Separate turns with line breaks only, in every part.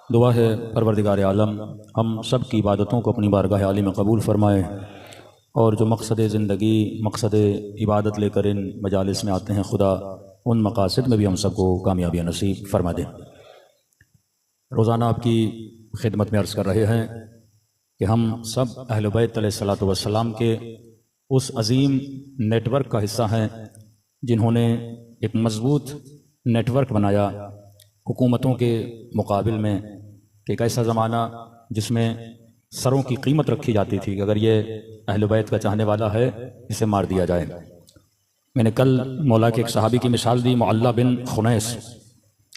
दुआ है परवरदिगार आलम हम सब की इबादतों को अपनी बारगाह आली में कबूल फ़रमाए और जो मकसद ज़िंदगी मकसद इबादत लेकर इन मजालिस में आते हैं खुदा उन मकासद में भी हम सबको कामयाबी नसीब फरमा दें। रोज़ाना आपकी खिदमत में अर्ज़ कर रहे हैं कि हम सब अहले बैत अलैहिस्सलातु वस्सलाम के उस अज़ीम नेटवर्क का हिस्सा हैं जिन्होंने एक मज़बूत नेटवर्क बनाया हुकूमतों के मुकाबिल में कि एक ऐसा ज़माना जिसमें सरों की कीमत रखी जाती थी कि अगर ये अहले बैत का चाहने वाला है इसे मार दिया जाए। मैंने कल मौला के एक सहाबी की मिसाल दी, मुअल्ला बिन खुनैस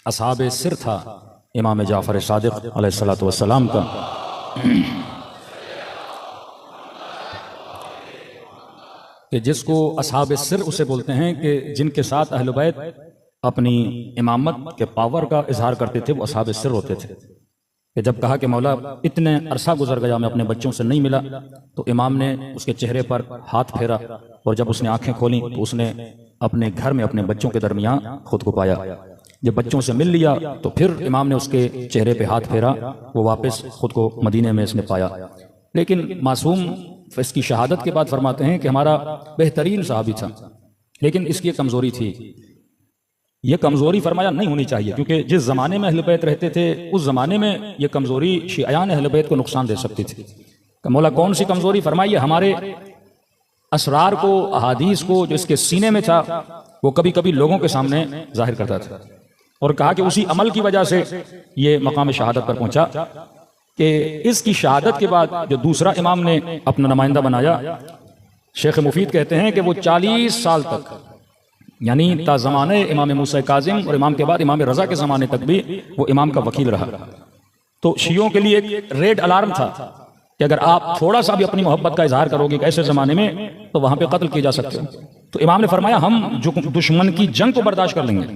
असहाबे सिर था इमाम जाफ़र सादिक़ अलैहिस्सलातु वस्सलाम का। कि जिसको असहाबे सिर उसे बोलते हैं कि जिनके साथ अहले बैत अपनी इमामत के पावर का इजहार करते थे वो असहाबे सिर होते थे। कि जब कहा कि मौला इतने अरसा गुजर गया मैं अपने बच्चों से नहीं मिला, तो इमाम ने उसके चेहरे पर हाथ फेरा और जब उसने आंखें खोली तो उसने अपने घर में अपने बच्चों के दरमियान खुद को पाया। जब बच्चों से मिल लिया तो फिर इमाम ने उसके चेहरे पे हाथ फेरा, वो वापस खुद को मदीने में इसने पाया। लेकिन मासूम इसकी शहादत के बाद फरमाते हैं कि हमारा बेहतरीन सहाबी था, लेकिन इसकी एक कमज़ोरी थी। ये कमज़ोरी फरमाया नहीं होनी चाहिए क्योंकि जिस ज़माने में अहले बैत रहते थे उस ज़माने में ये कमज़ोरी शियान अहले बैत को नुकसान दे सकती थी। मौला कौन सी कमज़ोरी फरमाई? हमारे असरार को, अहादीस को जो इसके सीने में था वो कभी कभी लोगों के सामने जाहिर करता था। और कहा कि उसी अमल की वजह से ये मकाम शहादत पर पहुंचा कि इसकी शहादत के बाद जो दूसरा इमाम ने अपना नुमाइंदा बनाया, शेख मुफीद कहते हैं कि वो 40 साल तक यानी ता ज़माने इमाम मूसा काज़िम और इमाम के बाद इमाम रज़ा के ज़माने तक भी वो इमाम का वकील रहा। तो शियों के लिए एक रेड अलार्म था कि अगर आप थोड़ा सा भी अपनी मोहब्बत का इजहार करोगे ऐसे ज़माने में तो वहाँ पे कत्ल किए जा सकते हो। तो इमाम ने फरमाया हम जो दुश्मन की जंग को बर्दाश्त कर लेंगे,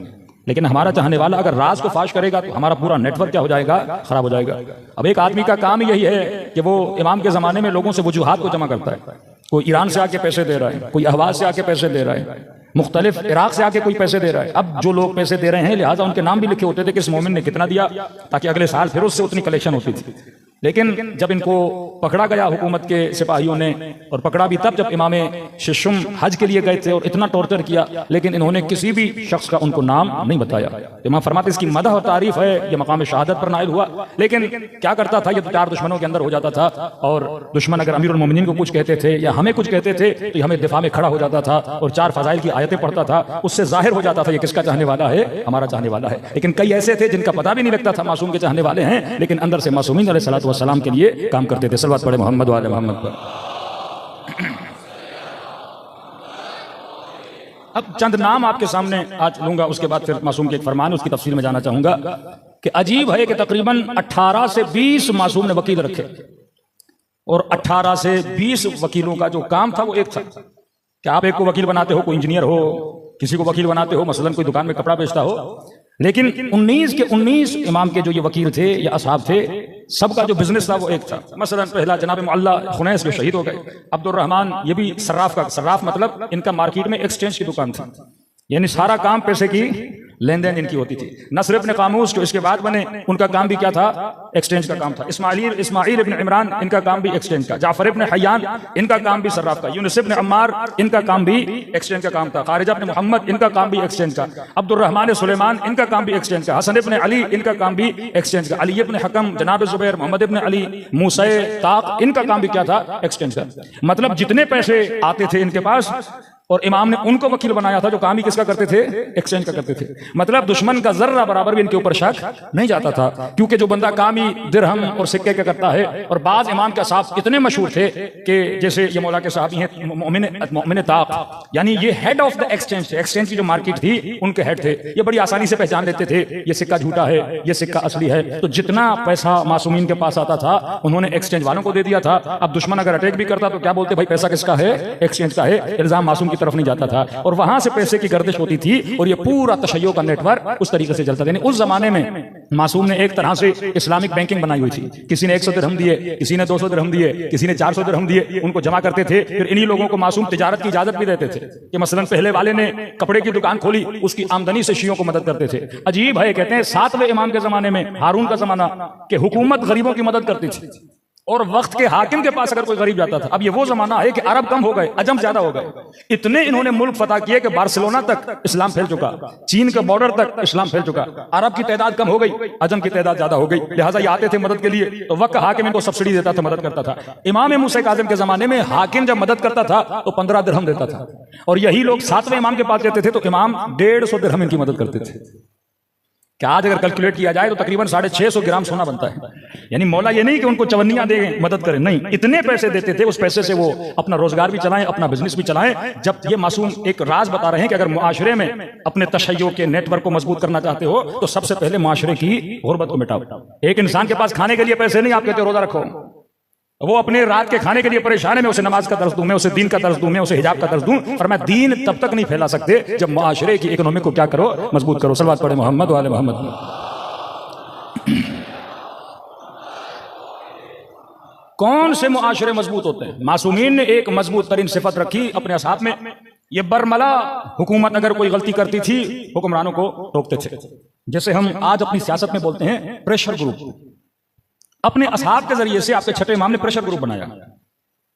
लेकिन हमारा चाहने वाला अगर राज को फाश करेगा तो हमारा पूरा नेटवर्क क्या हो जाएगा? खराब हो जाएगा। अब एक आदमी का काम यही है कि वो इमाम के ज़माने में लोगों से वजूहात को जमा करता है। कोई ईरान से आके पैसे दे रहा है, कोई अहवाज से आके पैसे दे रहा है, मुख्तलिफ इराक से आके कोई पैसे दे रहा है। अब जो लोग पैसे दे रहे हैं लिहाजा उनके नाम भी लिखे होते थे कि इस मोमिन ने कितना दिया, ताकि अगले साल फिर उससे उतनी कलेक्शन होती थी। लेकिन जब इनको पकड़ा गया हुकूमत के सिपाहियों ने, और पकड़ा भी तब जब इमाम शिशुम हज के लिए गए थे और इतना टॉर्चर किया, लेकिन इन्होंने किसी भी शख्स का उनको नाम नहीं बताया। इमाम फरमाते इसकी मदह और तारीफ है, ये मकाम शहादत पर नाइल हुआ। लेकिन क्या करता था, ये तो 4 दुश्मनों के अंदर हो जाता था और दुश्मन अगर अमीरुल मोमिनीन को कुछ कहते थे या हमें कुछ कहते थे तो हमें दिफा में खड़ा हो जाता था और 4 फजाइल की आयतें पढ़ता था। उससे जाहिर हो जाता था ये किसका चाहने वाला है? हमारा चाहने वाला है। लेकिन कई ऐसे थे जिनका पता भी नहीं लगता था मासूम के चाहने वाले हैं, लेकिन अंदर से मासूमीन अलैहिस्सलातु वस्सलाम के लिए काम करते थे। सल्लल्लाहु अलैहि मोहम्मद वाले मोहम्मद पर। अब चंद नाम आपके सामने आज लूंगा, उसके बाद फिर मासूम के एक फरमान उसकी तफसील में जाना चाहूंगा। कि अजीब है कि तकरीबन 18 से 20 मासूम ने वकील रखे और 18 से 20 वकीलों का जो काम था वो एक था कि आप एक को वकील बनाते हो, कोई इंजीनियर हो, किसी को वकील बनाते हो, मसलन कोई दुकान में कपड़ा बेचता हो। लेकिन 19 के 19 इमाम के जो ये वकील थे या असहाब थे, सबका जो बिजनेस था वो एक था। मसलन पहला जनाब मुअल्ला खुनैस जो शहीद हो गए, अब्दुर्रहमान ये भी सर्राफ मतलब इनका मार्केट में एक्सचेंज की दुकान थी, यानी सारा काम पैसे की लेन देन इनकी होती थी। नसर इब्न कामूस जो इसके बाद बने उनका काम भी क्या था? एक्सचेंज का काम था। इस्माइल इब्न इमरान इनका काम भी एक्सचेंज का। जाफर इब्न हय्यान इनका काम भी सर्राफ का। यूनुस इब्न अम्मार इनका काम भी एक्सचेंज का काम था। खारिजा इब्न मोहम्मद इनका काम भी एक्सचेंज का। अब्दुर्रहमान सुलेमान इनका काम भी एक्सचेंज का। हसन इब्न अली इनका काम भी एक्सचेंज का। अली इब्न हकम, जनाब जुबैर, मोहम्मद इब्न अली, मूसा ताक इनका काम भी क्या था? एक्सचेंज का। मतलब जितने पैसे आते थे इनके पास और इमाम ने उनको वकील बनाया था जो काम ही किसका करते थे? एक्सचेंज का करते थे। मतलब दुश्मन का जर्रा बराबर भी इनके ऊपर शक नहीं जाता था, क्योंकि जो बंदा काम ही दिरहम और सिक्के का करता है। और बाज इमाम के साहब इतने मशहूर थे कि जैसे ये मौला के साहबी हैं मोमिन ताक, यानी ये हेड ऑफ द एक्सचेंज थे। एक्सचेंज की जो मार्केट थी उनके हेड थे। ये बड़ी आसानी से पहचान लेते थे ये सिक्का झूठा है, ये सिक्का असली है। तो जितना पैसा मासूमीन के पास आता था उन्होंने एक्सचेंज वालों को दे दिया था। अब दुश्मन अगर अटैक भी करता तो क्या बोलते? भाई पैसा किसका है? एक्सचेंज का है। इल्जाम मासूम की तरफ नहीं जाता था, और वहां से पैसे की गर्दिश होती थी, और ये पूरा तशय्यो का नेटवर्क उस तरीके से चलता था। उस जमाने में मासूम ने एक तरह से इस्लामिक बैंकिंग बनाई हुई थी। किसी ने 100 दिरहम दिए, किसी ने 200 दिरहम दिए, किसी ने 400 दिरहम दिए, उनको जमा करते थे। फिर इन्हीं लोगों को मासूम तिजारत की इजाजत भी देते थे कि मसलन पहले वाले ने कपड़े की दुकान खोली, उसकी आमदनी से शियों को मदद करते थे। अजीब है, कहते हैं 7वें इमाम के जमाने में, हारून का जमाना, कि हुकूमत गरीबों की मदद करती थी, और वक्त के हाकिम के पास अगर कोई गरीब जाता था। अब ये वो जमाना है कि अरब कम हो गए, अजम ज्यादा हो गए। इतने इन्होंने मुल्क फतह किए कि बार्सिलोना तक इस्लाम फैल चुका, चीन के बॉर्डर तक इस्लाम फैल चुका। अरब की तादाद कम हो गई, अजम की तादाद ज्यादा हो गई, लिहाजा ये आते थे मदद के लिए, तो वक्त हाकिम इनको सब्सिडी देता था, मदद करता था। इमाम मूसा काज़िम के जमाने में हाकिम जब मदद करता था तो 15 दिरहम देता था, और यही लोग 7वें इमाम के पास जाते थे तो इमाम 150 दिरहम इनकी मदद करते थे। क्या आज अगर कैलकुलेट किया जाए तो तकरीबन 650 ग्राम सोना बनता है। यानी मौला ये नहीं कि उनको चवन्नियां दे मदद करें, नहीं, इतने पैसे देते थे, उस पैसे से वो अपना रोजगार भी चलाएं, अपना बिजनेस भी चलाएं। जब ये मासूम एक राज बता रहे हैं कि अगर मुआशरे में अपने तशय्यो के नेटवर्क को मजबूत करना चाहते हो तो सबसे पहले मुआशरे की गुर्बत को मिटाओ। एक इंसान के पास खाने के लिए पैसे नहीं, आप कहते हो रोजा रखो, वो अपने रात के खाने के लिए परेशान है, मैं उसे नमाज का दर्स दूं, मैं उसे दीन का दर्स दूं, मैं उसे हिजाब का दर्स दूं, और मैं दीन तब तक नहीं फैला सकते जब मुआशरे की इकोनॉमी को क्या करो, मजबूत करो। सल्लल्लाहु अलैहि मोहम्मद वाले मोहम्मद। कौन से मुआशरे मजबूत होते हैं? मासूमीन ने एक मजबूत तरीन सिफत रखी अपने असहाब में, ये बरमला हुकूमत अगर कोई गलती करती थी हुक्मरानों को रोकते थे। जैसे हम आज अपनी सियासत में बोलते हैं प्रेशर ग्रुप, अपने असहाब के जरिए से आपके छठे इमाम ने प्रेशर ग्रुप बनाया।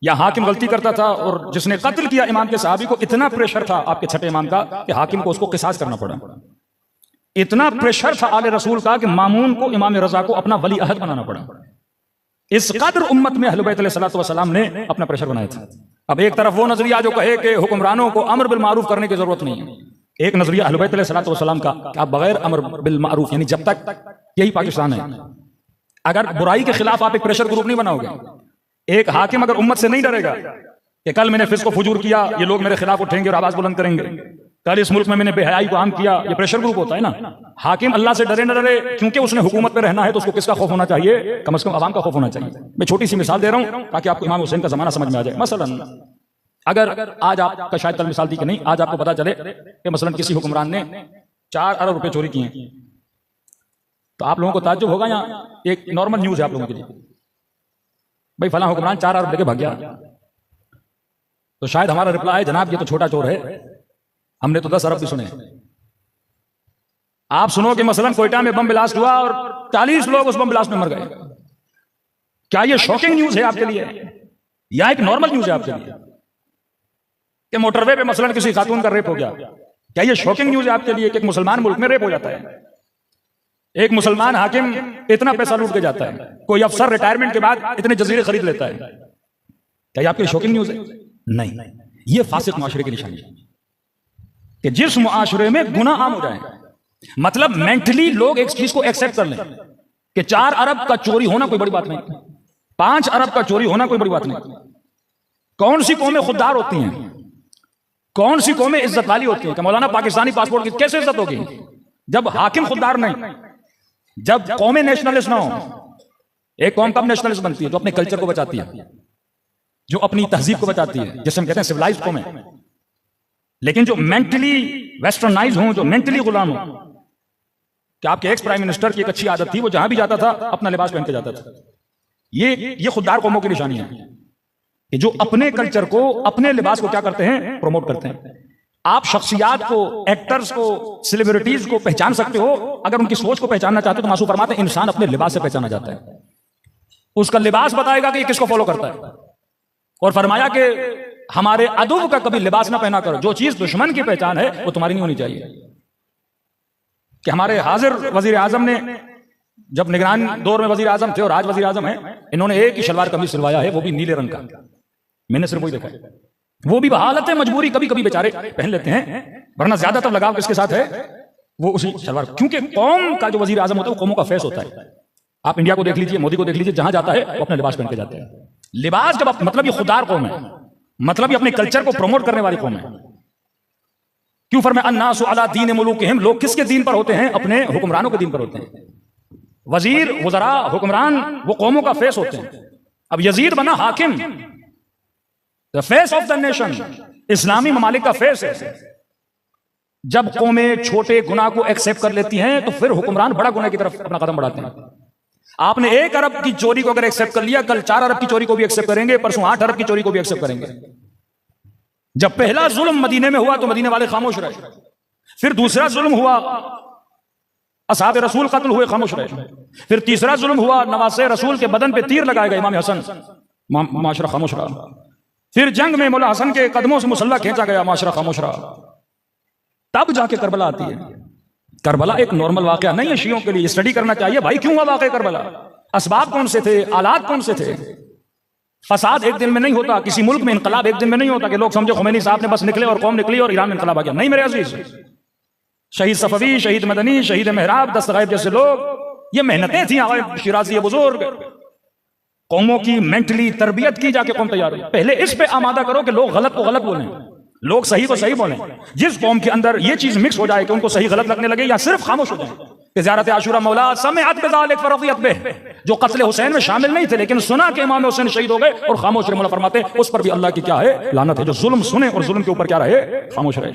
या हाकिम गलती करता था और जिसने कत्ल किया इमाम के सहाबी को, इतना प्रेशर था आपके छठे इमाम का कि हाकिम को उसको किसास करना पड़ा। इतना प्रेशर था आले रसूल का कि मामून को इमाम रजा को अपना वली अहद बनाना पड़ा। इस कदर उम्मत में अहले बैत अलैहिस्सलातु वस्सलाम ने अपना प्रेशर बनाया था। अब एक तरफ वो नजरिया जो कहे कि हुक्मरानों को अमर बिल मारूफ करने की जरूरत नहीं है, एक नजरिया अहले बैत अलैहिस्सलातु वस्सलाम का आप बगैर अमर बिल मारूफ, यानी जब तक, यही पाकिस्तान है, अगर बुराई के खिलाफ आप एक प्रेशर ग्रुप नहीं बनाओगे, एक हाकिम अगर उम्मत से नहीं डरेगा कि कल मैंने फिस्को फुजूर किया, ये लोग मेरे खिलाफ उठेंगे और आवाज बुलंद करेंगे, कल इस मुल्क में मैंने बेहयाई को आम किया, ये प्रेशर ग्रुप होता है ना। हाकिम अल्लाह से डरे न डरे, क्योंकि उसने हुकूमत पे रहना है तो उसको किसका खौफ होना चाहिए? कम से कम आवाम का खौफ होना चाहिए। मैं छोटी सी मिसाल दे रहा हूं ताकि आपको इमाम हुसैन का जमाना समझ में आ जाए। मसलन अगर आज आपका शायद कल मिसाल दी कि नहीं, आज आपको पता चले कि मसलन किसी हुक्मरान ने 4 अरब रुपए चोरी किए, तो आप लोगों को ताज्जुब होगा, या एक नॉर्मल न्यूज है आप लोगों के लिए, भाई फला हुक्मरान 4 अरब लेके भाग गया, तो शायद हमारा रिप्लाई है जनाब ये तो छोटा चोर है, हमने तो 10 अरब भी सुने। आप सुनो कि मसलन कोयटा में बम ब्लास्ट हुआ और 40 लोग उस बम ब्लास्ट में मर गए। क्या ये शॉकिंग न्यूज है आपके लिए, या एक नॉर्मल न्यूज है आपके लिए कि मोटरवे पे मसलन किसी खातून का रेप हो गया? क्या ये शॉकिंग न्यूज है आपके लिए कि एक मुसलमान मुल्क में रेप हो जाता है, एक मुसलमान हाकिम इतना पैसा लूट के जाता है, कोई अफसर रिटायरमेंट के बाद इतने जजीरे खरीद लेता है? क्या ये आपके लिए शॉकिंग न्यूज है? नहीं, ये फासिक मुआशरे की निशानी है कि जिस मुआशरे में गुनाह आम हो जाए, मतलब मेंटली लोग एक चीज को एक्सेप्ट कर लें कि 4 अरब का चोरी होना कोई बड़ी बात नहीं, 5 अरब का चोरी होना कोई बड़ी बात नहीं। कौन सी कौमें खुददार होती हैं, कौन सी कौमें इज्जत वाली होती हैं कि मौलाना पाकिस्तानी पासपोर्ट की कैसे इज्जत होगी जब हाकिम खुददार नहीं, जब कौमें नेशनलिस्ट ना हो। एक कौम कब नेशनलिस्ट बनती है? जो अपने कल्चर को बचाती है, जो अपनी तहजीब को बचाती है, जिसे हम कहते हैं सिविलाइज्ड कौमें। लेकिन जो मेंटली वेस्टर्नाइज हो, जो मेंटली गुलाम हो, कि आपके एक्स प्राइम मिनिस्टर की एक अच्छी आदत थी, वो जहां भी जाता था अपना लिबास पहन के जाता था। ये खुददार कौमों की निशानी है कि जो अपने कल्चर को, अपने लिबास को क्या करते हैं? प्रमोट करते हैं। आप शख्सियात को, एक्टर्स को, सेलिब्रिटीज को पहचान सकते हो, अगर उनकी सोच को पहचानना चाहते हो तो मासूम फरमाते हैं इंसान अपने लिबास से पहचाना जाता है। उसका लिबास बताएगा कि ये किसको फॉलो करता है। और फरमाया कि हमारे अदुब का कभी लिबास ना पहना करो, जो चीज दुश्मन की पहचान है वो तुम्हारी नहीं होनी चाहिए। कि हमारे हाजिर वजीर आजम ने जब निगरान दौर में वजीर आजम थे और आज वजीर आजम है, इन्होंने एक ही शलवार कमीज सिलवाया है, वो भी नीले रंग का। मैंने सिर्फ वही देखा है, वो भी बहालत है मजबूरी, कभी कभी बेचारे पहन लेते हैं, वरना ज्यादातर लगाव किसके साथ है? वो उसी शलवार। क्योंकि कौम का जो वजीर आजम होता है वो कौमों का फेस होता है। आप इंडिया को देख लीजिए, मोदी को देख लीजिए, जहां जाता है वो अपना लिबास पहन के जाते हैं। लिबास जब आप, मतलब ये खुददार कौम है, मतलब ये अपने कल्चर को प्रमोट करने वाली कौम है। क्यों फरमाया अन्नासु अला दीन मुलूकिहिम, लोग किसके दीन पर होते हैं? अपने हुक्मरानों के दीन पर होते हैं। वजीर, वज़रा, हुक्मरान वो कौमों का फेस होते हैं। अब यजीद बना हाकिम, the face of the nation, इस्लामी ममालिक का फेस है। जब कौमें छोटे गुनाह को एक्सेप्ट कर लेती हैं तो फिर हुक्मरान बड़ा गुनाह की तरफ अपना कदम बढ़ाते हैं। आपने 1 अरब की चोरी को अगर एक्सेप्ट कर लिया, कल 4 अरब की चोरी को भी एक्सेप्ट करेंगे, परसों 8 अरब की चोरी को भी एक्सेप्ट करेंगे। जब पहला जुल्म मदीने में हुआ तो मदीने वाले खामोश रहे, फिर दूसरा जुल्म हुआ, असहाब रसूल कत्ल हुए, खामोश रहे, फिर तीसरा जुल्म हुआ, नवासे रसूल के बदन पे तीर लगाए गए, इमाम हसन, माशरा खामोश रहा, फिर जंग में मौला हसन के कदमों से मुसल्ला खींचा गया, माशरा खामोश रहा। तब जाके करबला आती है। करबला एक नॉर्मल वाकया नहीं है शियों के लिए, स्टडी करना चाहिए भाई क्यों हुआ वाकया करबला, असबाब कौन से थे, आलात कौन से थे। फसाद एक दिन में नहीं होता, किसी मुल्क में इनकलाब एक दिन में नहीं होता कि लोग समझे खुमैनी साहब ने बस निकले और कौम निकली और ईरान में इनकलाब आ गया। नहीं मेरे अजीज, शहीद सफवी, शहीद मदनी, शहीद मेहराब, दस्तगायब जैसे लोग, ये मेहनतें थी आवाम शिराजी बुजुर्ग, कौमों की मेंटली तरबियत की जाके कौम तैयार हुई। पहले इस पे आमादा करो कि लोग गलत को गलत बोलें, लोग सही को सही बोलें। जिस कौम के अंदर ये चीज मिक्स हो जाए कि उनको सही गलत लगने लगे या सिर्फ खामोश हो जाए कि ज़ियारत आशूरा मौला समेअत बिज़ालिक फरक़ियत बिह, जो कत्ल हुसैन में शामिल नहीं थे लेकिन सुना कि इमाम हुसैन शहीद हो गए और खामोश रहे, मौला फरमाते उस पर भी अल्लाह की क्या है लानत है, जो जुल्म सुने और जुल्म के ऊपर क्या रहे, खामोश रहे।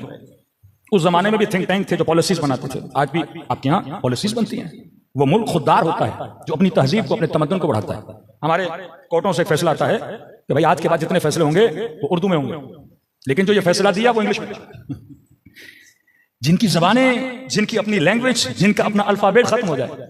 उस जमाने में भी थिंक टैंक थे जो पॉलिसीज बनाते थे, आज भी आपके यहाँ पॉलिसीज बनती हैं। वो मुल्क खुददार होता है जो अपनी तहजीब को, अपने तमद्दुन को बढ़ाता है। हमारे कोर्टों से फैसला आता है कि भाई आज के बाद जितने फैसले होंगे वो उर्दू में होंगे, लेकिन जो ये फैसला दिया वो इंग्लिश में। जिनकी जबानें, जिनकी अपनी लैंग्वेज, जिनका अपना अल्फाबेट खत्म हो जाए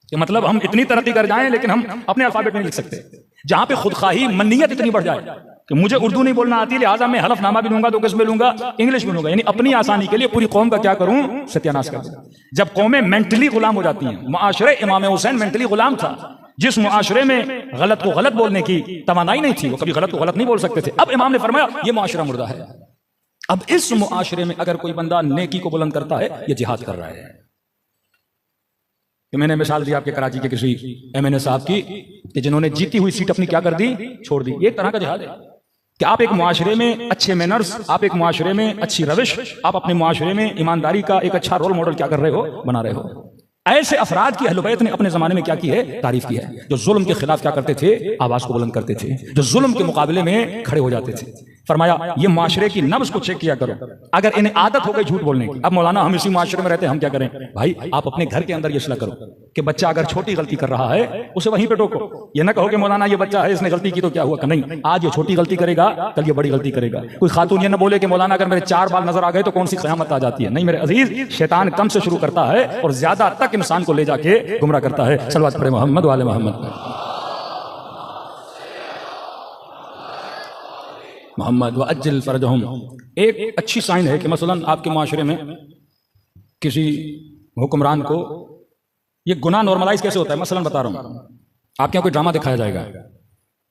कि मतलब हम इतनी तरक्की कर जाएं लेकिन हम अपने अल्फाबेट में नहीं लिख सकते। जहां पे खुदखाही मन्नियत इतनी बढ़ जाए कि मुझे उर्दू नहीं बोलना आती, लिहाजा मैं हलफनामा भी लूंगा तो किस में लूंगा, इंग्लिश में लूंगा, यानी अपनी आसानी के लिए पूरी कौम का क्या करूं, सत्यानाश कर दूं। जब कौमें मेंटली गुलाम हो जाती हैं, मुआशरे इमाम हुसैन मेंटली गुलाम था, जिस मुआशरे में गलत को गलत बोलने की तवानाई नहीं थी, वो कभी गलत को गलत नहीं बोल सकते थे। अब इमाम ने फरमाया ये मुआशरा मुर्दा है। अब इस मुआशरे में अगर कोई बंदा नेकी को बुलंद करता है, ये जिहाद कर रहा है। कि मैंने मिसाल दी आपके कराची के किसी एमएनए साहब की कि जिन्होंने जीती हुई सीट अपनी क्या कर दी, छोड़ दी। ये एक तरह का जिहाद है कि आप एक मुआशरे में अच्छे मैनर्स, आप एक मुआशरे में अच्छी रविश, आप अपने मुआशरे में ईमानदारी का एक अच्छा रोल मॉडल क्या कर रहे हो, बना रहे हो। ऐसे अफराद की अहले बैत ने अपने जमाने में क्या की है, तारीफ की है, जो जुल्म के खिलाफ क्या करते थे, आवाज को बुलंद करते थे, जो जुल्म के मुकाबले में खड़े हो जाते थे। फरमाया ये माशरे की नब्ज को चेक किया करो, अगर इन्हें आदत हो गई झूठ बोलने की। अब मौलाना हम इसी माशरे में रहते हैं, हम क्या करें भाई, आप अपने घर के अंदर ये इस्लाह करो कि बच्चा अगर छोटी गलती कर रहा है उसे वहीं पे टोको। ये ना कहो कि मौलाना ये बच्चा है इसने गलती की तो क्या हुआ, नहीं, आज ये छोटी गलती करेगा कल ये बड़ी गलती करेगा। कोई खातून ये ना बोले कि मौलाना अगर मेरे 4 बाल नजर आ गए तो कौन सी क़यामत आ जाती है। नहीं मेरे अजीज, शैतान कम से शुरू करता है और ज्यादा तक इंसान को ले जाके गुमराह करता है। सल्लल्लाहु अलैहि मोहम्मद वाले मोहम्मद मोहम्मद व अज्जिल फरजहुम। एक अच्छी साइन है कि मसलन आपके माशरे में किसी हुक्मरान को ये गुनाह नॉर्मलाइज कैसे होता है। मसलन बता रहा हूं, आपके यहाँ कोई ड्रामा दिखाया जाएगा,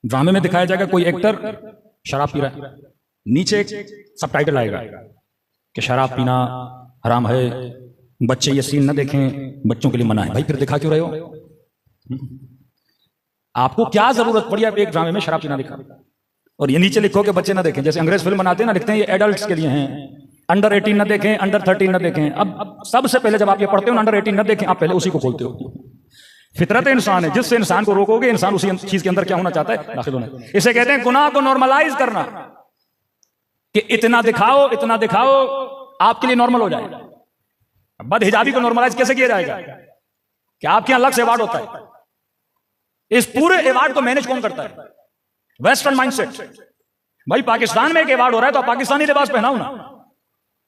ड्रामे में दिखाया जाएगा कोई एक्टर शराब पी रहा है, नीचे एक सबटाइटल आएगा कि शराब पीना हराम है, बच्चे ये सीन न देखें, बच्चों के लिए मना है। भाई फिर दिखा क्यों रहे हो? आपको क्या जरूरत पड़ी आप एक ड्रामे में शराब पीना दिखा और ये नीचे लिखो कि बच्चे ना देखें। जैसे अंग्रेज फिल्म बनाते हैं ना, लिखते हैं ये एडल्ट्स के लिए हैं, अंडर 18 न देखें, अंडर 13 न देखें। अब सबसे पहले जब आप ये पढ़ते हो अंडर 18 न देखें, आप पहले उसी को खोलते हो। फितरत इंसान है, जिससे इंसान को रोकोगे इंसान उसी चीज के अंदर क्या होना चाहता है, दाखिल होना। इसे कहते हैं गुनाह को नॉर्मलाइज करना, कि इतना दिखाओ इतना दिखाओ आपके लिए नॉर्मल हो जाएगा। बदहिजाबी को नॉर्मलाइज कैसे किया जाएगा कि आपके यहां अलग से अवार्ड होता है। इस पूरे अवार्ड को मैनेज कौन करता है? Western mindset. भाई पाकिस्तान में एक अवार्ड हो रहा है तो आप पाकिस्तानी लिबास पहनाओ ना,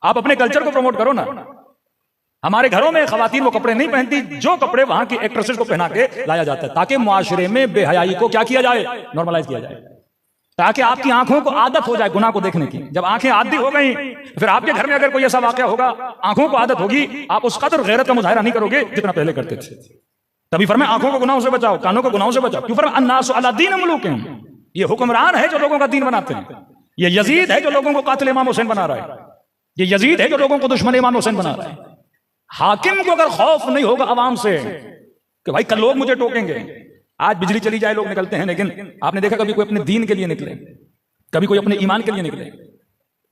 आप अपने कल्चर को प्रमोट करो ना। हमारे घरों में खवातीन वो कपड़े नहीं पहनती जो कपड़े वहां की एक्ट्रेसेस को पहना के लाया जाता है, ताकि मुआशरे में बेहयाई को क्या किया जाए, नॉर्मलाइज किया जाए, ताकि आपकी आंखों को आदत हो जाए गुनाह को देखने की। जब आंखें आदी हो गई, फिर आपके घर में अगर कोई ऐसा वाकया होगा, आंखों को आदत होगी, आप उस कदर गैरत का मुजाहिरा नहीं करोगे जितना पहले करते थे। तभी फरमाया आंखों को गुनाहों से बचाओ, कानों को गुनाहों से बचाओ। क्यों फरमाया अन्नासु अला दीन मुलूकिहिम, ये हुक्मरान है जो लोगों का दीन बनाते हैं, ये यजीद है जो लोगों को कातिल इमाम हुसैन बना रहा है, ये यजीद है जो लोगों को दुश्मन इमाम हुसैन बना रहा है। हाकिम को अगर खौफ नहीं होगा आवाम से कि भाई कल लोग मुझे टोकेंगे, आज बिजली चली जाए लोग निकलते हैं, लेकिन आपने देखा कभी कोई अपने दीन के लिए निकले, कभी कोई अपने ईमान के लिए निकले?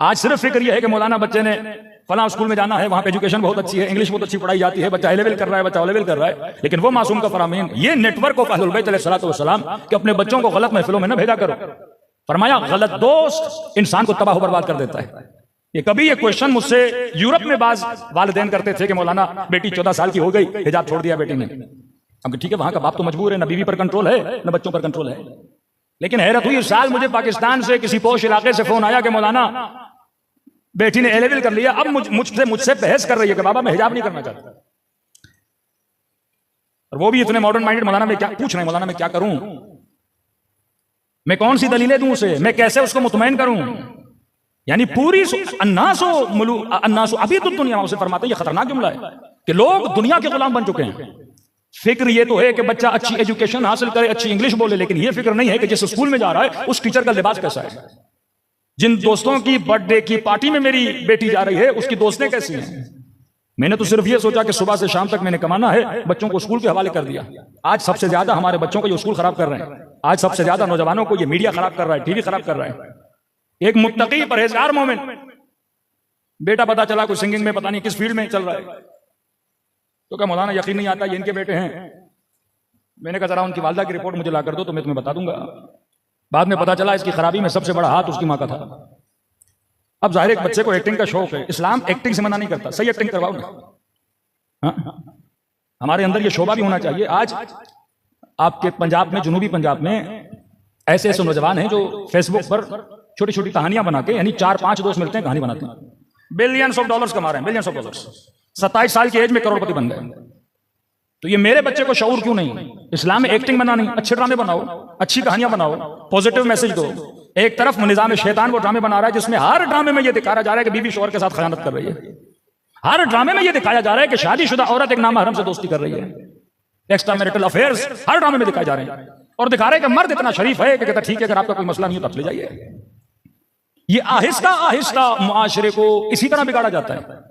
आज सिर्फ फिक्र यह है कि मौलाना बच्चे ने फलां स्कूल में जाना है, वहां पे एजुकेशन बहुत अच्छी है, इंग्लिश बहुत अच्छी पढ़ाई जाती है, बच्चा ए लेवल कर रहा है, बच्चा ओ लेवल कर रहा है, लेकिन वो मासूम का फरामीन, ये नेटवर्क ऑफ अहलुल बैत अलैहिस्सलातु वस्सलाम कि अपने बच्चों को गलत महफिलों में न भेजा करो, फरमाया गलत दोस्त इंसान को तबाह बर्बाद कर देता है। ये क्वेश्चन मुझसे यूरोप में बाज वालिदैन करते थे कि मौलाना बेटी 14 साल की हो गई, हिजाब छोड़ दिया बेटी ने। अब ठीक है, वहां का बाप तो मजबूर है, ना बीवी पर कंट्रोल है ना बच्चों पर कंट्रोल है। लेकिन हैरत हुई, इस साल मुझे पाकिस्तान से किसी पोश इलाके से फोन आया कि मौलाना बेटी ने A-लेवल कर लिया, अब मुझसे बहस कर रही है कि बाबा मैं हिजाब नहीं करना चाहता। और वो भी इतने मॉडर्न माइंडेड, मौलाना मैं क्या पूछ रहे हैं, मौलाना मैं क्या करूं, मैं कौन सी दलीलें दूं उसे, मैं कैसे उसको मुतमईन करूं। यानी पूरी अन्नासु अभी तो दुनिया उसे फरमाते हैं, ये खतरनाक जुमला है कि लोग दुनिया के गुलाम बन चुके हैं। फिक्र ये तो है कि बच्चा अच्छी एजुकेशन हासिल करे, अच्छी इंग्लिश बोले, लेकिन ये फिक्र नहीं है कि जिस स्कूल में जा रहा है उस टीचर का लिबास कैसा है, जिन दोस्तों की बर्थडे की पार्टी में मेरी बेटी जा रही है उसकी दोस्तें कैसी हैं। मैंने तो सिर्फ ये सोचा कि सुबह से शाम तक मैंने कमाना है, बच्चों को स्कूल के हवाले कर दिया। आज सबसे ज्यादा हमारे बच्चों को ये स्कूल खराब कर रहे हैं, आज सबसे ज्यादा नौजवानों को ये मीडिया खराब कर रहा है, टीवी खराब कर रहा है। एक मुत्तकी परहेजगार मोमिन बेटा पता चला कोई सिंगिंग में पता नहीं किस फील्ड में चल रहा है, तो क्या मौलाना यकीन नहीं आता ये इनके बेटे हैं। मैंने कहा जरा उनकी वालदा की रिपोर्ट मुझे ला कर दो तो मैं तुम्हें बता दूंगा। बाद में पता चला इसकी खराबी में सबसे बड़ा हाथ उसकी मां का था। अब जाहिर एक बच्चे को एक्टिंग का शौक है, इस्लाम एक्टिंग से मना नहीं करता, सही एक्टिंग करवाओ ना। हमारे अंदर ये शोभा भी होना चाहिए। आज आपके पंजाब में, जुनूबी पंजाब में ऐसे ऐसे नौजवान हैं जो फेसबुक पर छोटी छोटी कहानियां बना के, यानी 4-5 दोस्त मिलते हैं कहानी बनाते हैं, बिलियंस ऑफ डॉलर्स कमा रहे हैं, बिलियंस ऑफ डॉलर्स। 27 साल की एज में करोड़पति बन गए। तो ये मेरे बच्चे को शऊर क्यों नहीं? इस्लाम में एक्टिंग बनानी, अच्छे ड्रामे बनाओ, अच्छी कहानियां बनाओ, पॉजिटिव मैसेज दो। एक तरफ निजाम शैतान वो ड्रामे बना रहा है जिसमें हर ड्रामे में ये दिखाया जा रहा है कि बीवी शौहर के साथ खयानत कर रही है, हर ड्रामे में ये दिखाया जा रहा है कि शादीशुदा औरत एक नामहरम से दोस्ती कर रही है, एक्स्ट्रा मैरिटल अफेयर्स हर ड्रामे में दिखाए जा रहे हैं। और दिखा रहे हैं कि मर्द इतना शरीफ है कि कहता ठीक है अगर आपका कोई मसला नहीं हो तो ले जाइए। ये आहिस्ता आहिस्ता मुआशरे को इसी तरह बिगाड़ा जाता है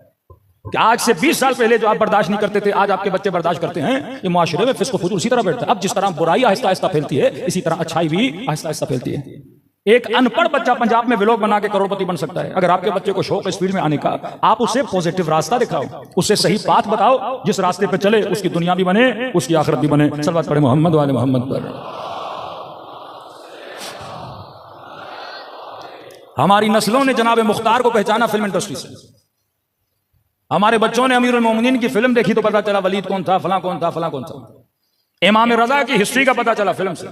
कि आज से 20 साल पहले जो आप बर्दाश्त नहीं करते थे आज आपके बच्चे बर्दाश्त करते हैं। ये मुआशरे में फिस्क फुजूल इसी तरह बैठता है। अब जिस तरह बुराई आहिस्ता आहिस्ता फैलती है इसी तरह अच्छाई भी आहिस्ता आहिस्ता फैलती है। एक अनपढ़ बच्चा पंजाब में व्लॉग बना के करोड़पति बन सकता है। अगर आपके बच्चे को शौक है स्पीड में आने का, आप उसे पॉजिटिव रास्ता दिखाओ, उसे सही बात बताओ, जिस रास्ते पे चले उसकी दुनिया भी बने उसकी आखिरत भी बने। सल्लल्लाहु अलैहि मोहम्मद वाले मोहम्मद पर। हमारी नस्लों ने जनाब मुख्तार को पहचाना फिल्म इंडस्ट्री से। हमारे बच्चों ने अमीरुल मोमिनीन की फिल्म देखी तो पता चला वलीद कौन था, फलां कौन था, फलां कौन था। इमाम रजा की हिस्ट्री का पता चला फिल्म से,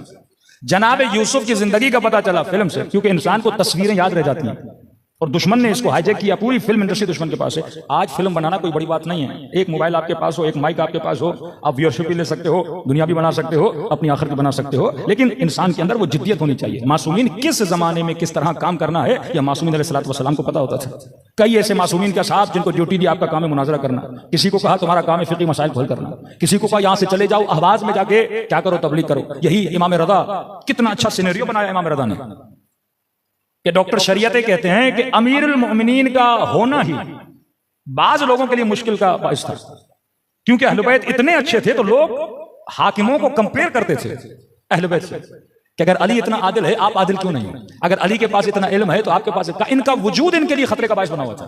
जनाब यूसुफ की जिंदगी का पता चला फिल्म से, क्योंकि इंसान को तस्वीरें याद रह जाती हैं। और दुश्मन ने इसको हाईजैक किया, पूरी फिल्म इंडस्ट्री दुश्मन के पास है। आज फिल्म बनाना कोई बड़ी बात नहीं है। एक मोबाइल आपके पास हो, एक माइक आपके पास हो, आप व्यूअरशिप भी ले सकते हो, दुनिया भी बना सकते हो, अपनी आखिरत भी बना सकते हो। लेकिन इंसान के अंदर वो जिद्दियत होनी चाहिए। मासूमीन किस जमाने में किस तरह काम करना है यह मासूमीन अलैहिस्सलातु वस्सलाम को पता होता था। कई ऐसे मासूमीन के साथ जिनको ड्यूटी दी आपका काम है मुनाजरा करना। किसी को कहा तुम्हारा काम है फिक़ी मसाइल हल करना, किसी को कहा यहाँ से चले जाओ अहवाज में जाके क्या करो, तबलीग करो। यही इमाम रज़ा, कितना अच्छा सिनेरियो बनाया इमाम रज़ा ने कि डॉक्टर शरीयत कहते हैं कि अमीरुल मोमिनीन का होना ही बाज लोगों के लिए मुश्किल का बाइस था, क्योंकि अहले बैत इतने अच्छे थे तो लोग हाकिमों को कंपेयर करते थे अहले बैत से कि अगर अली इतना आदिल है आप आदिल क्यों नहीं हो, अगर अली के पास इतना इल्म है तो आपके पास इतना। इनका वजूद इनके लिए खतरे का बाइस बना हुआ था,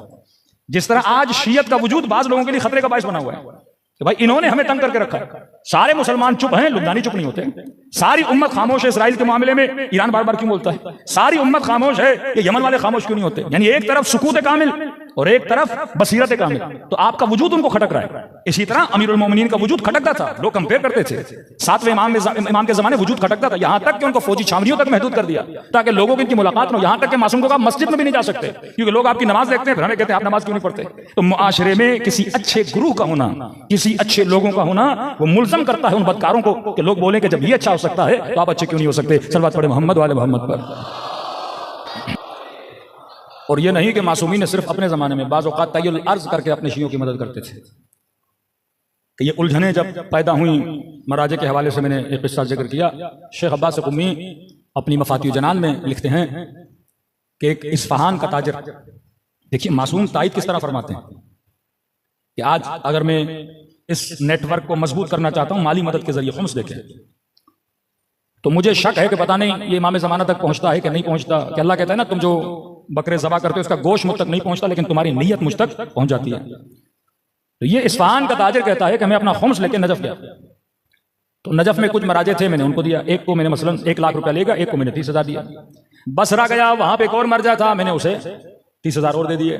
जिस तरह आज शियत का वजूद बाज लोगों के लिए खतरे का बाइस बना हुआ है कि भाई इन्होंने हमें तंग करके रखा है। सारे मुसलमान चुप हैं, लुबनानी चुप नहीं होते। सारी उम्मत खामोश है इसराइल के मामले में, ईरान बार बार क्यों बोलता है। सारी उम्मत खामोश है, ये यमन वाले खामोश क्यों नहीं होते। यानी एक तरफ सुकूत कामिल और एक तरफ बसीरत कामिल, तो आपका वजूद उनको खटक रहा है। इसी तरह अमीरुल मोमिनीन का वजूद खटकता था, लोग कंपेयर करते थे। 7वें इमाम के जमाने वजूद खटकता था, यहां तक कि उनको फौजी छावनियों तक महदूद कर दिया ताकि लोगों की इनकी मुलाकात न हो। यहां तक कि मासूम को आप मस्जिद में भी नहीं जा सकते, क्योंकि लोग आपकी नमाज देखते हैं फिर हमें कहते हैं आप नमाज क्यों नहीं पढ़ते। तो मुआशरे में किसी अच्छे गुरु का होना, किसी अच्छे लोगों का होना, वो मुल्ज़म करता है उन बदकारों को कि लोग बोले कि जब ये अच्छा हो सकता है तो आप अच्छे क्यों नहीं हो सकते। सल्लल्लाहु अलैहि मोहम्मद वाले मोहम्मद पर। और ये नहीं कि मासूमी ने सिर्फ अपने जमाने में, बाज़ औक़ात तय्युल अर्ज़ करके अपने शियों की मदद करते थे। कि ये उलझने जब पैदा हुई, मराजे के हवाले से मैंने एक किस्सा जिक्र किया। शेख अब्बास क़ुम्मी अपनी मफ़ातिह जनान में लिखते हैं कि एक इस्फ़हान का ताजिर, देखिए मासूम तायद किस तरह फरमाते हैं कि आज अगर मैं इस नेटवर्क को मजबूत करना चाहता हूं माली मदद के जरिए, खुम्स देखें, तो मुझे शक है कि पता नहीं ये इमाम ज़माना तक पहुंचता है कि नहीं पहुंचता। कि अल्लाह कहता है ना तुम जो बकरे ज़बा करते हो उसका गोश्त मुझ तक नहीं पहुंचता, लेकिन तुम्हारी नीयत मुझ तक पहुंच जाती है। तो ये इस्फ़हान का ताजिर कहता है कि मैं अपना खुम्स लेके नजफ गया। तो नजफ में कुछ मराजे थे, मैंने उनको दिया। एक को मैंने मसलन 1 लाख रुपया लेगा, एक को मैंने 30,000 दिया। बसरा गया, वहां पे एक और मर्जा था, मैंने उसे 30,000 और दे दिए।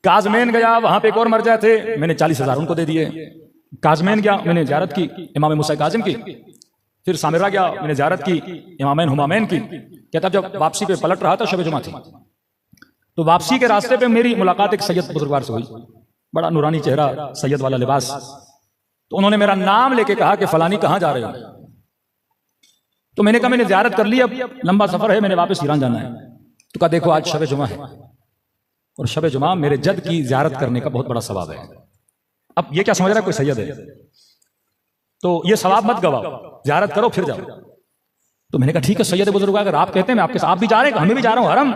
काजमेन गया, वहां पे एक और मर्जा थे, मैंने 40,000 उनको दे दिए। काजमेन गया, मैंने ज़ियारत की इमाम मूसा काजिम की। फिर सामिरा गया, मैंने ज़ियारत की इमामैन हुमामैन की। कहता जब वापसी पे पलट रहा था, शब जुमा थी, तो वापसी के रास्ते पे मेरी मुलाकात एक सैयद बुजुर्गवार से हुई, बड़ा नूरानी चेहरा, सैयद वाला लिबास। तो उन्होंने मेरा नाम लेके कहा कि फलानी कहाँ जा रहे हो? तो मैंने कहा मैंने ज़ियारत कर ली, अब लंबा सफर है, मैंने वापस ईरान जाना है। तो कहा देखो आज शब जुमा है, और शब जुमा मेरे जद की ज़ियारत करने का बहुत बड़ा सवाब है। अब ये क्या समझ रहा है कोई सैयद है, तो ये सवाब मत गवाओ, ज़ियारत करो फिर जाओ। तो मैंने कहा ठीक है सैयद बुजुर्ग, अगर आप कहते हैं मैं आपके साथ, आप भी जा रहे हैं, हमें भी जा रहा हूं, हरम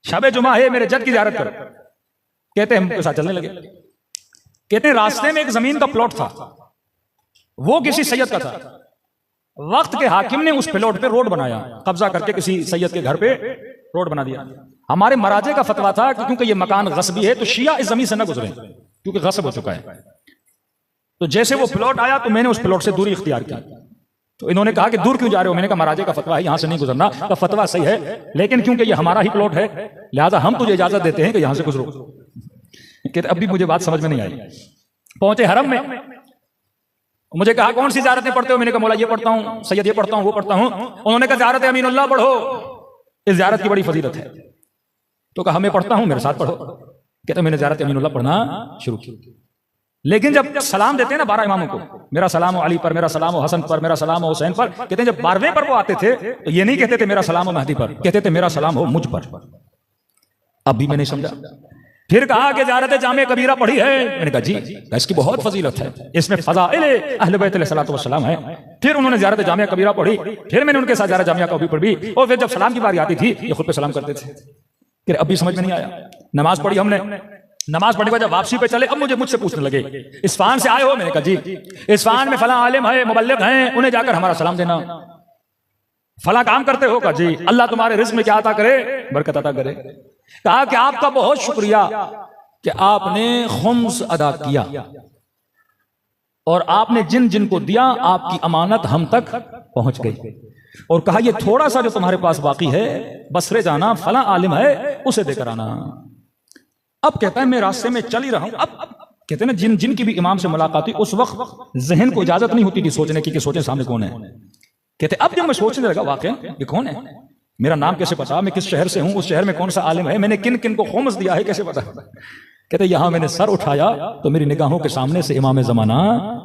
शब जुमा है, मेरे जद की ज़ियारत करो। कहते हैं हम साथ चलने लगे। कहते हैं रास्ते में एक जमीन का प्लॉट था, वो किसी सैयद का था। वक्त के हाकिम ने उस प्लॉट पे रोड बनाया, कब्जा करके किसी सैयद के घर पे रोड बना दिया। हमारे मराजे का फतवा था कि क्योंकि ये मकान गस्बी है तो शिया इस जमीन से न गुजरे, क्योंकि गस्ब हो चुका है। तो जैसे वो प्लॉट आया तो मैंने उस प्लॉट से दूरी इख्तियार की। तो इन्होंने कहा कि दूर क्यों जा रहे हो? मैंने कहा महाराजे का फतवा है, यहां से नहीं गुजरना। का फतवा सही है, लेकिन क्योंकि ये हमारा ही प्लॉट है, लिहाजा हम तुझे इजाजत देते हैं कि यहां से गुजरो। कहते अब भी मुझे बात समझ में नहीं आई। पहुंचे हरम में, मुझे कहा कौन सी ज़ियारतें पढ़ते हो? मैंने कहा मौला ये पढ़ता हूं, सैयद ये पढ़ता हूं, वो पढ़ता हूं। उन्होंने कहा ज़ियारत अमीनुल्लाह पढ़ो, इस ज़ियारत की बड़ी फजीलत है। तो कहा मैं पढ़ता हूं, मेरे साथ पढ़ो। कहते मैंने ज़ियारत अमीनुल्लाह पढ़ना शुरू की। लेकिन जब सलाम देते हैं ना 12 इमामों को, मेरा सलाम हो अली पर, मेरा सलाम हो हसन पर, मेरा सलाम हो हुसैन पर, कहते हैं जब 12वें पर वो आते थे तो ये नहीं कहते थे मेरा सलाम हो महदी पर, कहते थे मेरा सलाम हो मुझ पर। अब भी मैंने समझा। फिर कहा कि ज़ियारत जामे कबीरा पढ़ी है? मैंने कहा जी, इसकी बहुत फजीलत है, इसमें फज़ाइल अहले बैत अलैहिस्सलातु वस्सलाम है। फिर उन्होंने ज़ियारत जामिया कबीरा पढ़ी, फिर मैंने उनके साथ ज़ियारत जामिया कबीरा पढ़ी, और फिर जब सलाम की बारी आती थी ये खुद पे सलाम करते थे। फिर अब भी समझ में नहीं आया। नमाज पढ़ी हमने, नमाज पढ़ने के बाद जब वापसी पे चले, अब मुझसे पूछने लगे इस्फहान से आए हो? मैंने कहा जी, इस्फहान में फला आलिम है, मुबल्लिग हैं, उन्हें जाकर हमारा सलाम देना। फला काम करते हो? कहा जी, अल्लाह तुम्हारे रिज़्क़ में क्या अता करे, बरकत अता करे। कहा कि आपका बहुत शुक्रिया कि आपने खुम्स अदा किया, और आपने जिन जिन को दिया आपकी अमानत हम तक पहुंच गई। और कहा ये थोड़ा सा जो तुम्हारे पास बाकी है, बसरे जाना, फला आलिम है, उसे देकर आना। अब कहता है मैं रास्ते में चल ही रहा हूं। अब कहते हैं ना जिन जिन की भी इमाम से मुलाकात हुई, उस वक्त जहन को इजाजत नहीं होती थी सोचने की कि सोचे सामने कौन है। कहते अब जब मैं सोचने लगा वाकई ये कौन है, मेरा नाम कैसे पता, मैं किस शहर से हूं, उस शहर में कौन सा आलिम है, मैंने किन किन को खुम्स दिया है, कैसे पता। कहते यहां मैंने सर उठाया तो मेरी निगाहों के सामने से इमाम जमाना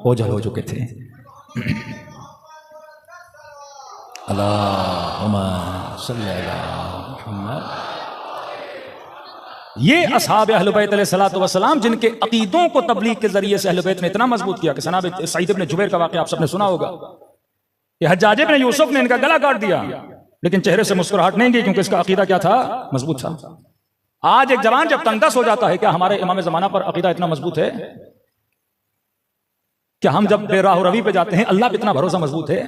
ओझल हो चुके थे। अल्लाहुम्मा सल्ली अला मुहम्मद। ये असहाब अहले बैत अलैहिस्सलातु वस्सलाम जिनके अकीदों को तबलीग के जरिए से अहले बैत ने इतना मजबूत किया कि जनाब सईद इब्न जुबैर का वाक़या आप सबने सुना होगा कि हज्जाज इब्न यूसुफ ने इनका गला काट दिया, लेकिन चेहरे से मुस्कुराहट नहीं गई, क्योंकि इसका अकीदा क्या था, मजबूत था। आज एक जवान जब तंगदस्त हो जाता है, क्या हमारे इमाम ज़माना पर अकीदा इतना मजबूत है? क्या हम जब बेराह रवी पे जाते हैं अल्लाह पे इतना भरोसा मजबूत है?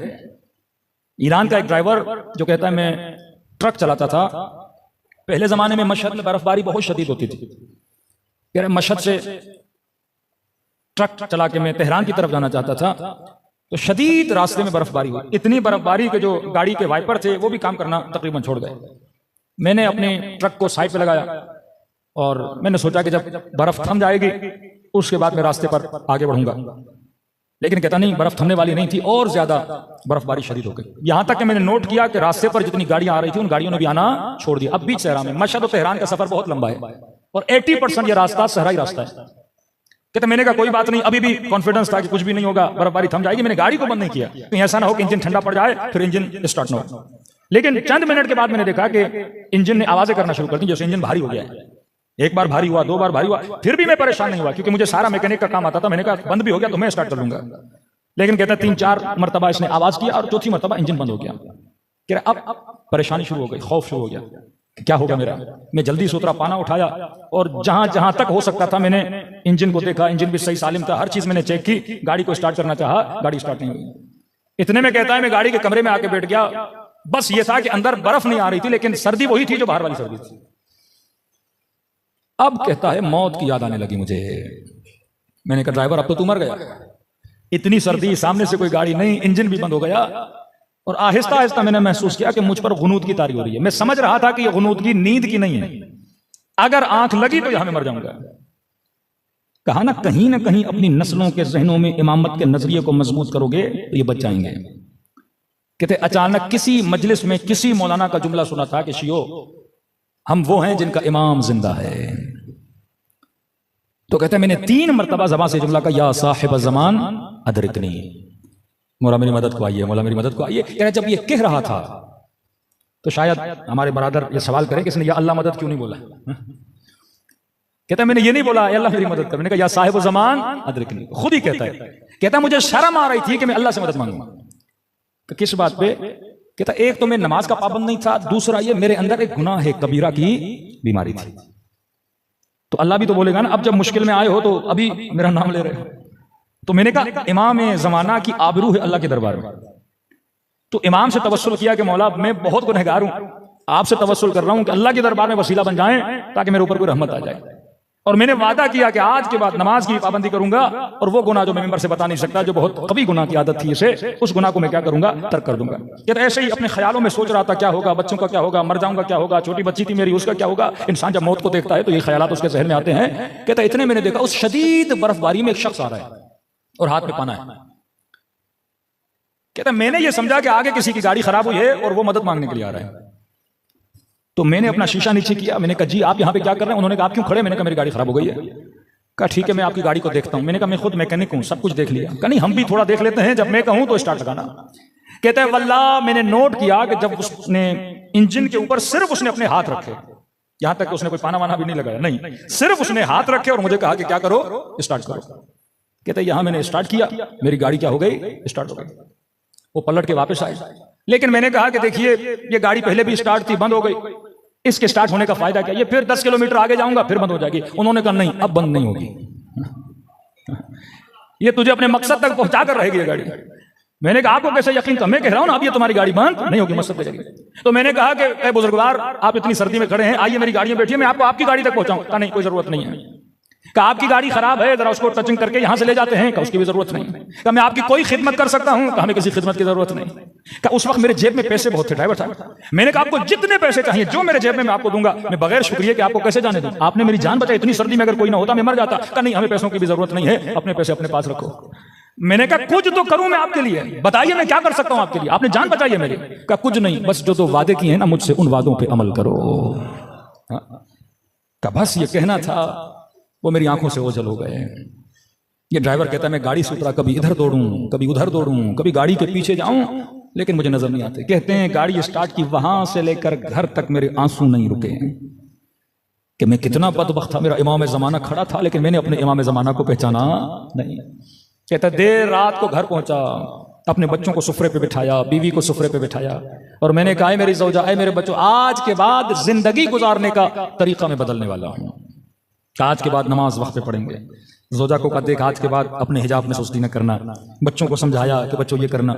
ईरान का एक ड्राइवर जो कहता है मैं ट्रक चलाता था, पहले जमाने में मशहद में बर्फबारी बहुत शदीद होती थी, कह रहे मशहद से ट्रक चला के मैं तेहरान की तरफ जाना चाहता था, तो शदीद रास्ते में बर्फबारी हुई, इतनी बर्फबारी के जो गाड़ी के वाइपर थे वो भी काम करना तकरीबन छोड़ गए। मैंने अपने ट्रक को साइड पे लगाया और मैंने सोचा कि जब बर्फ थम जाएगी उसके बाद मैं रास्ते पर आगे बढ़ूंगा, लेकिन कहता नहीं, बर्फ थमने वाली नहीं थी और ज्यादा बर्फबारी शदीद हो गई। यहां तक कि मैंने नोट किया कि रास्ते पर जितनी गाड़ियां आ रही थी उन गाड़ियों ने भी आना छोड़ दिया। अब बीच सहरा में, मशहद और तेहरान का सफर बहुत लंबा है और 80% ये रास्ता सहराई रास्ता है। कहते मैंने कहा कोई बात नहीं, अभी भी कॉन्फिडेंस था कि कुछ भी नहीं होगा, बर्फबारी थम जाएगी। मैंने गाड़ी को बंद नहीं किया, कहीं ऐसा ना हो कि इंजन ठंडा पड़ जाए फिर इंजन स्टार्ट ना हो। लेकिन चंद मिनट के बाद मैंने देखा कि इंजन ने आवाजें करना शुरू कर दी, जैसे इंजन भारी हो गया है। एक बार भारी हुआ, 2 बार भारी हुआ, फिर भी मैं परेशान नहीं हुआ, क्योंकि मुझे सारा मैकेनिक का काम आता था। मैंने कहा बंद भी हो गया तो मैं स्टार्ट कर लूंगा। लेकिन कहता 3-4 मरतबा इसने आवाज किया और चौथी मरतबा इंजन बंद हो गया। कह रहा अब परेशानी शुरू हो गई, खौफ शुरू हो गया, क्या होगा मेरा। मैं जल्दी से उतरा, पाना उठाया और जहां जहां तक हो सकता था मैंने इंजन को देखा, इंजन भी सही सालिम था, हर चीज मैंने चेक की। गाड़ी को स्टार्ट करना चाहा, गाड़ी स्टार्ट नहीं हुई। इतने में कहता है मैं गाड़ी के कमरे में आके बैठ गया। बस ये था कि अंदर बर्फ नहीं आ रही थी, लेकिन सर्दी वही थी जो बाहर वाली सर्दी थी। अब कहता है मौत की याद आने लगी मुझे। मैंने कहा ड्राइवर अब तो तू मर गया, इतनी सर्दी, सामने से कोई गाड़ी नहीं, इंजन भी बंद हो गया। और आहिस्ता आहिस्ता मैंने महसूस किया कि मुझ पर गुनूद की तारी हो रही है। मैं समझ रहा था कि यह गुनूदगी नींद की नहीं है, अगर आंख लगी तो यहां मैं मर जाऊंगा। कहा ना कहीं अपनी नस्लों के जहनों में इमामत के नजरिए को मजबूत करोगे तो ये बच जाएंगे। कहते अचानक किसी मजलिस में किसी मौलाना का जुमला सुना था कि शियो हम वो हैं जिनका इमाम जिंदा है। तो कहते मैंने 3 मरतबा ज़बान से जुमला का या साहिब ज़मान अदरिकनी, मौला मेरी मदद को आइए, मौला मेरी मदद को आइए। कहते जब ये कह रहा था तो शायद हमारे बरादर ये सवाल करें कि इसने या अल्लाह मदद क्यों नहीं बोला। कहता मैंने ये नहीं बोला या अल्लाह मेरी मदद कर, मैंने कहा या साहिब ज़मान अदरिकनी। खुद ही कहता है, कहता मुझे शर्म आ रही थी कि मैं अल्लाह से मदद मांगूंगा। तो किस बात पे? कहता एक तो मैं नमाज का पाबंद नहीं था, दूसरा ये मेरे अंदर एक गुनाह है कबीरा की बीमारी थी। तो अल्लाह भी तो बोलेगा ना, अब जब मुश्किल में आए हो तो अभी मेरा नाम ले रहे हो। तो मैंने कहा इमाम ज़माना की आबरू है अल्लाह के दरबार में। तो इमाम से तवस्सुल किया कि मौला मैं बहुत गुनहगार हूं, आपसे तवस्सुल कर रहा हूं कि अल्लाह के दरबार में वसीला बन जाएं ताकि मेरे ऊपर कोई रहमत आ जाए। और मैंने वादा किया कि आज के बाद नमाज की पाबंदी करूंगा और वो गुनाह जो मैं मिंबर से बता नहीं सकता, जो बहुत कभी गुनाह की आदत थी इसे, उस गुनाह को मैं क्या करूंगा, तर्क कर दूंगा। कहता ऐसे ही अपने ख्यालों में सोच रहा था क्या होगा, बच्चों का क्या होगा, मर जाऊंगा क्या होगा, छोटी बच्ची थी मेरी उसका क्या होगा। इंसान जब मौत को देखता है तो ये ख्यालात उसके जहन में आते हैं। कहता इतने मैंने देखा उस शदीद बर्फबारी में एक शख्स आ रहा है और हाथ में पाना है। कहता मैंने ये समझा कि आगे किसी की गाड़ी खराब हुई है और वो मदद मांगने के लिए आ रहा है। तो मैंने अपना शीशा नीचे किया, मैंने कहा जी आप यहाँ पे क्या कर रहे हैं? उन्होंने कहा आप क्यों खड़े? मैंने कहा मेरी गाड़ी खराब हो गई है। कहा ठीक है मैं आपकी गाड़ी को देखता हूं। मैंने कहा मैं खुद मैकेनिक हूं, सब कुछ देख लिया। कहा नहीं हम भी थोड़ा देख लेते हैं, जब मैं कहूं तो स्टार्ट लगाना। कहते हैं वल्लाह मैंने नोट किया कि जब उसने इंजन के ऊपर सिर्फ उसने अपने हाथ रखे, यहां तक कि उसने कोई पाना वाना भी नहीं लगाया, नहीं सिर्फ उसने हाथ रखे और मुझे कहा कि क्या करो, स्टार्ट करो। कहते यहां मैंने स्टार्ट किया, मेरी गाड़ी क्या हो गई, स्टार्ट हो गई। वो पलट के वापस आए, लेकिन मैंने कहा कि देखिए ये गाड़ी पहले भी स्टार्ट थी, बंद हो गई, इसके स्टार्ट होने का फायदा क्या? ये फिर 10 किलोमीटर आगे जाऊंगा फिर बंद हो जाएगी। उन्होंने कहा नहीं अब बंद नहीं होगी, ये तुझे अपने मकसद तक पहुंचा कर रहेगी ये गाड़ी। मैंने कहा आपको कैसे यकीन था? मैं कह रहा हूं ना अब ये तुम्हारी गाड़ी बंद नहीं होगी, मकसद पे जाएगी। तो मैंने कहा कि बुजुर्गवार आप इतनी सर्दी में खड़े हैं, आइए मेरी गाड़ी में बैठिए, मैं आपको आपकी गाड़ी तक पहुंचाऊं। कहा नहीं कोई जरूरत नहीं है। कहा आपकी गाड़ी खराब है, जरा उसको टचिंग करके यहां से ले जाते हैं। कहा उसकी भी जरूरत नहीं। कहा मैं आपकी कोई खिदमत कर सकता हूं? कहा हमें किसी खिदमत की जरूरत नहीं। कहा उस वक्त मेरे जेब में पैसे बहुत थे ड्राइवर साहब। मैंने कहा आपको जितने पैसे चाहिए जो मेरे जेब में मैं आपको दूंगा, मैं बगैर शुक्रिया के आपको कैसे जाने दूं? आपने मेरी जान बचाई, इतनी सर्दी में अगर कोई ना होता मैं मर जाता। कहा नहीं हमें पैसों की भी जरूरत नहीं है, अपने पैसे अपने पास रखो। मैंने कहा कुछ तो करूं मैं आपके लिए, बताइए मैं क्या कर सकता हूं आपके लिए, आपने जान बचाई है मेरी। कहा कुछ नहीं, बस जो वादे किए हैं ना मुझसे उन वादों पे अमल करो। कहा बस ये कहना था, वो मेरी आंखों से ओझल हो गए। ये ड्राइवर कहता है मैं गाड़ी से उतरा, कभी इधर दौड़ूं कभी उधर दौड़ूं, कभी गाड़ी के पीछे जाऊं लेकिन मुझे नजर नहीं आते। कहते हैं गाड़ी स्टार्ट की, वहां से लेकर घर तक मेरे आंसू नहीं रुके कि मैं कितना बदबख्त था। मेरा इमाम ज़माना खड़ा था लेकिन मैंने अपने इमाम ज़माना को पहचाना नहीं। कहता देर रात को घर पहुंचा, अपने बच्चों को सुफरे पे बिठाया, बीवी को सुफरे पे बिठाया और मैंने कहा मेरी ज़ौजा, आए मेरे बच्चों, आज के बाद जिंदगी गुजारने का तरीका मैं बदलने वाला हूं। आज के बाद नमाज वक्त पे पढ़ेंगे। ज़ौजा को कहा देख आज के बाद अपने हिजाब में सुस्ती न करना। बच्चों को समझाया कि बच्चों ये करना।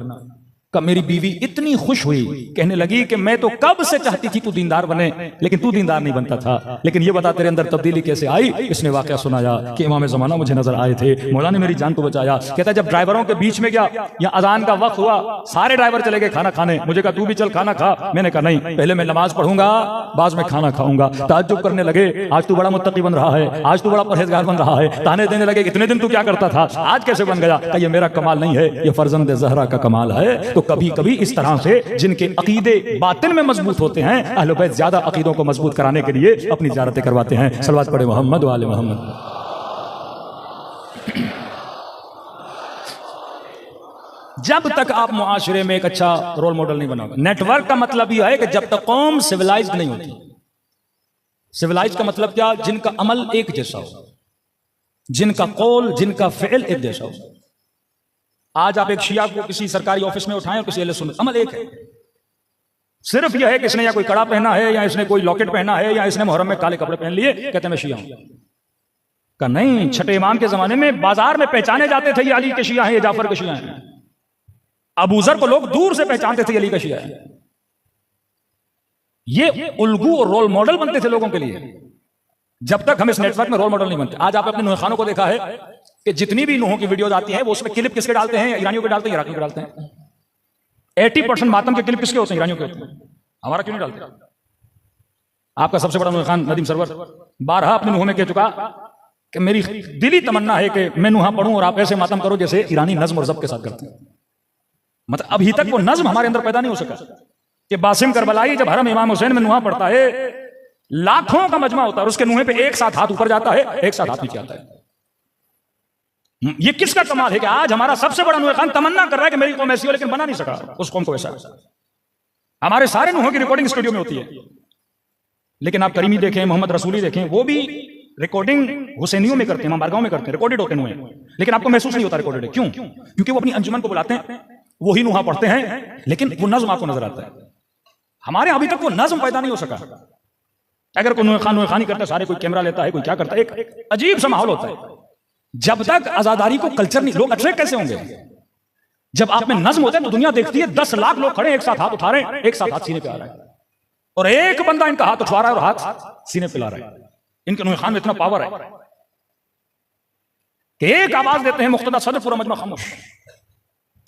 का मेरी बीवी इतनी खुश हुई, कहने लगी कि मैं तो कब से चाहती थी तू दीनदार बने, लेकिन तू दीनदार नहीं बनता था, लेकिन ये बता तेरे अंदर तब्दीली कैसे आई। इसने वाकया सुनाया कि इमाम ज़माना मुझे नजर आए थे, मौला ने मेरी जान को बचाया। कहता जब ड्राइवरों के बीच में गया, या अजान का वक्त हुआ, सारे ड्राइवर चले गए खाना खाने। मुझे कहा तू भी चल खाना खा। मैंने कहा नहीं, पहले मैं नमाज पढ़ूंगा बाद में खाना खाऊंगा। ताज्जुब करने लगे, आज तू बड़ा मुत्तकी बन रहा है, आज तू बड़ा परहेजगार बन रहा है। ताने देने लगे इतने दिन तू क्या करता था, आज कैसे बन गया? ये मेरा कमाल नहीं है, ये फर्जंद ज़हरा का कमाल है। तो कभी कभी इस तरह से जिनके अकीदे बातिन में मजबूत होते हैं, अहले बैत ज्यादा अकीदों को मजबूत कराने के लिए अपनी ज़ियारतें करवाते हैं। सलवात पढ़े मोहम्मद व आले मोहम्मद। जब तक आप मुआशरे में एक अच्छा रोल मॉडल नहीं बनाओगे, नेटवर्क का मतलब यह है कि जब तक कौम सिविलाइज्ड नहीं होती। सिविलाइज्ड का मतलब क्या? जिनका अमल एक जैसा हो, जिनका कौल जिनका फ़िल एक जैसा हो। आज आप एक शिया को किसी सरकारी ऑफिस में उठाएं और किसी अहले सुन्नत, अमल एक है। सिर्फ यह है कि इसने या कोई कड़ा पहना है, या इसने कोई लॉकेट पहना है, या इसने मुहर्रम में काले कपड़े पहन लिए, कहते हैं मैं शिया हूं। का नहीं, छठे इमाम के जमाने में बाजार में पहचाने जाते थे ये अली के शिया हैं, ये जाफर के शिया हैं। अबू ज़र को लोग दूर से पहचानते थे अली का शिया है। ये उल्गू और रोल मॉडल बनते थे लोगों के लिए। जब तक हम इस नेटवर्क में रोल मॉडल नहीं बनते। आज आप अपने नूह खानों को देखा है कि जितनी भी नूहों की वीडियोस आती हैं वो उसमें क्लिप किसके डालते हैं? ईरानियों के डालते हैं, इराकियों के डालते हैं। 80% मातम के क्लिप किसके होते हैं? ईरानियों के होते हैं। हमारा क्यों नहीं डालते? आपका सबसे बड़ा नुहा खान नदीम सरवर बारहा अपने नुह में कह चुका कि मेरी दिली तमन्ना है कि मैं नुहा पढ़ूं और आप ऐसे मातम करो जैसे ईरानी नज्म और ज़ब्त के साथ करते हैं। मतलब अभी तक वो नज्म हमारे अंदर पैदा नहीं हो सका कि बासिम करबलाई जब हरम इमाम हुसैन में नुहा पढ़ता है, लाखों का मजमा होता है और उसके नुहे पे एक साथ हाथ ऊपर जाता है, एक साथ हाथ नीचे आता है। ये किसका कमाल है कि आज हमारा सबसे बड़ा नुहा खान तमन्ना कर रहा है कि मेरी कौम ऐसी हो, लेकिन बना नहीं सका उस कौम को वैसा। हमारे सारे नुहों की रिकॉर्डिंग स्टूडियो में होती है, लेकिन आप करीमी देखें, मोहम्मद रसूली देखें, वो भी रिकॉर्डिंग हुसैनियों में करते हैं, बारगाहों में करते हैं, रिकॉर्डेड होते हैं, लेकिन आपको महसूस नहीं होता रिकॉर्डेड है। क्यों? क्योंकि वो अपनी अंजुमन को बुलाते हैं, वही नुहा पढ़ते हैं, लेकिन वो नज्म आपको नजर आता है। हमारे अभी तक वो नज्म पैदा नहीं हो सका। अगर कोई नुहा खानी करता है, सारे कोई कैमरा लेता है, कोई क्या करता है, एक अजीब सा माहौल होता है। जब तक आजादारी को कल्चर नहीं, लोग अट्रैक्ट कैसे होंगे? जब आप में नज्म होता है तो दुनिया देखती है 10 लाख लोग खड़े एक साथ हाथ उठा रहे हैं, एक साथ हाथ सीने पे आ रहा है, और एक बंदा इनका हाथ उठा रहा है और हाथ सीने पे ला रहा है। इनके नुहा खान में इतना पावर है कि एक आवाज देते हैं मुख्तदा सदर, पूरा मजमा खामोश।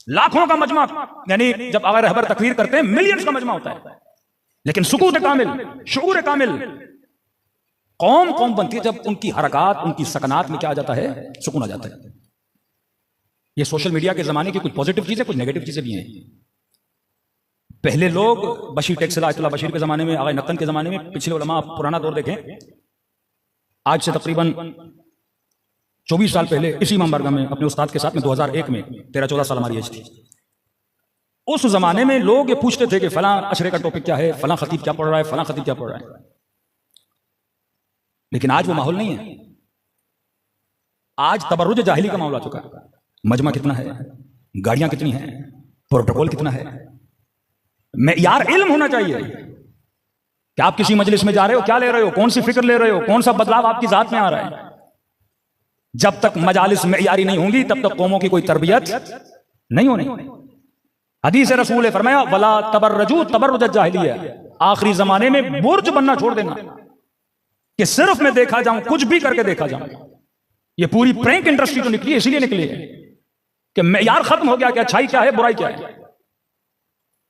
लाखों का मजमा, यानी जब आगे रहबर तकरीर करते हैं मिलियंस का मजमा होता है, लेकिन सुकूत कामिल, शऊर कामिल। कौम कौम बनती है जब उनकी हरकत, उनकी सकनात में क्या आ जाता है? सुकून आ जाता है। ये सोशल मीडिया के जमाने की कुछ पॉजिटिव चीजें, कुछ नेगेटिव चीजें भी हैं। पहले लोग बशीर टेक्सला अयतुल्लाह बशीर के जमाने में, आगे नक्कन के जमाने में, पिछले उलमा पुराना दौर देखें, आज से तकरीबन 24 साल पहले इसी इमाम बारगाह में अपने उस्ताद के साथ में 2001 में 13-14 साल हमारी एज थी। उस जमाने में लोग ये पूछते थे कि फलां अशरे का टॉपिक क्या है, फलां खतीब क्या पढ़ रहा है, फलां खतीब क्या पढ़ रहा है। लेकिन आज वो माहौल नहीं है। आज तबर्रुज जाहिली का मामला आ चुका है। मजमा कितना है, गाड़ियां कितनी हैं, प्रोटोकॉल कितना है। मैं यार इल्म होना चाहिए कि आप किसी मजलिस में जा रहे हो, क्या ले रहे हो, कौन सी फिक्र ले रहे हो, कौन सा बदलाव आपकी जात में आ रहा है। जब तक मजालिस मेयारी नहीं होंगी तब तक कौमों की कोई तरबियत नहीं होनी। हदीस रसूल ने फरमाया वला तबर्रजू तबर्रुज जाहिलिया, आखिरी जमाने में बुर्ज बनना छोड़ देना कि सिर्फ मैं देखा जाऊं, कुछ भी करके देखा जाऊं। ये पूरी प्रैंक इंडस्ट्री तो निकली है, इसीलिए निकली है कि मेयार खत्म हो गया कि अच्छाई क्या है, बुराई क्या है।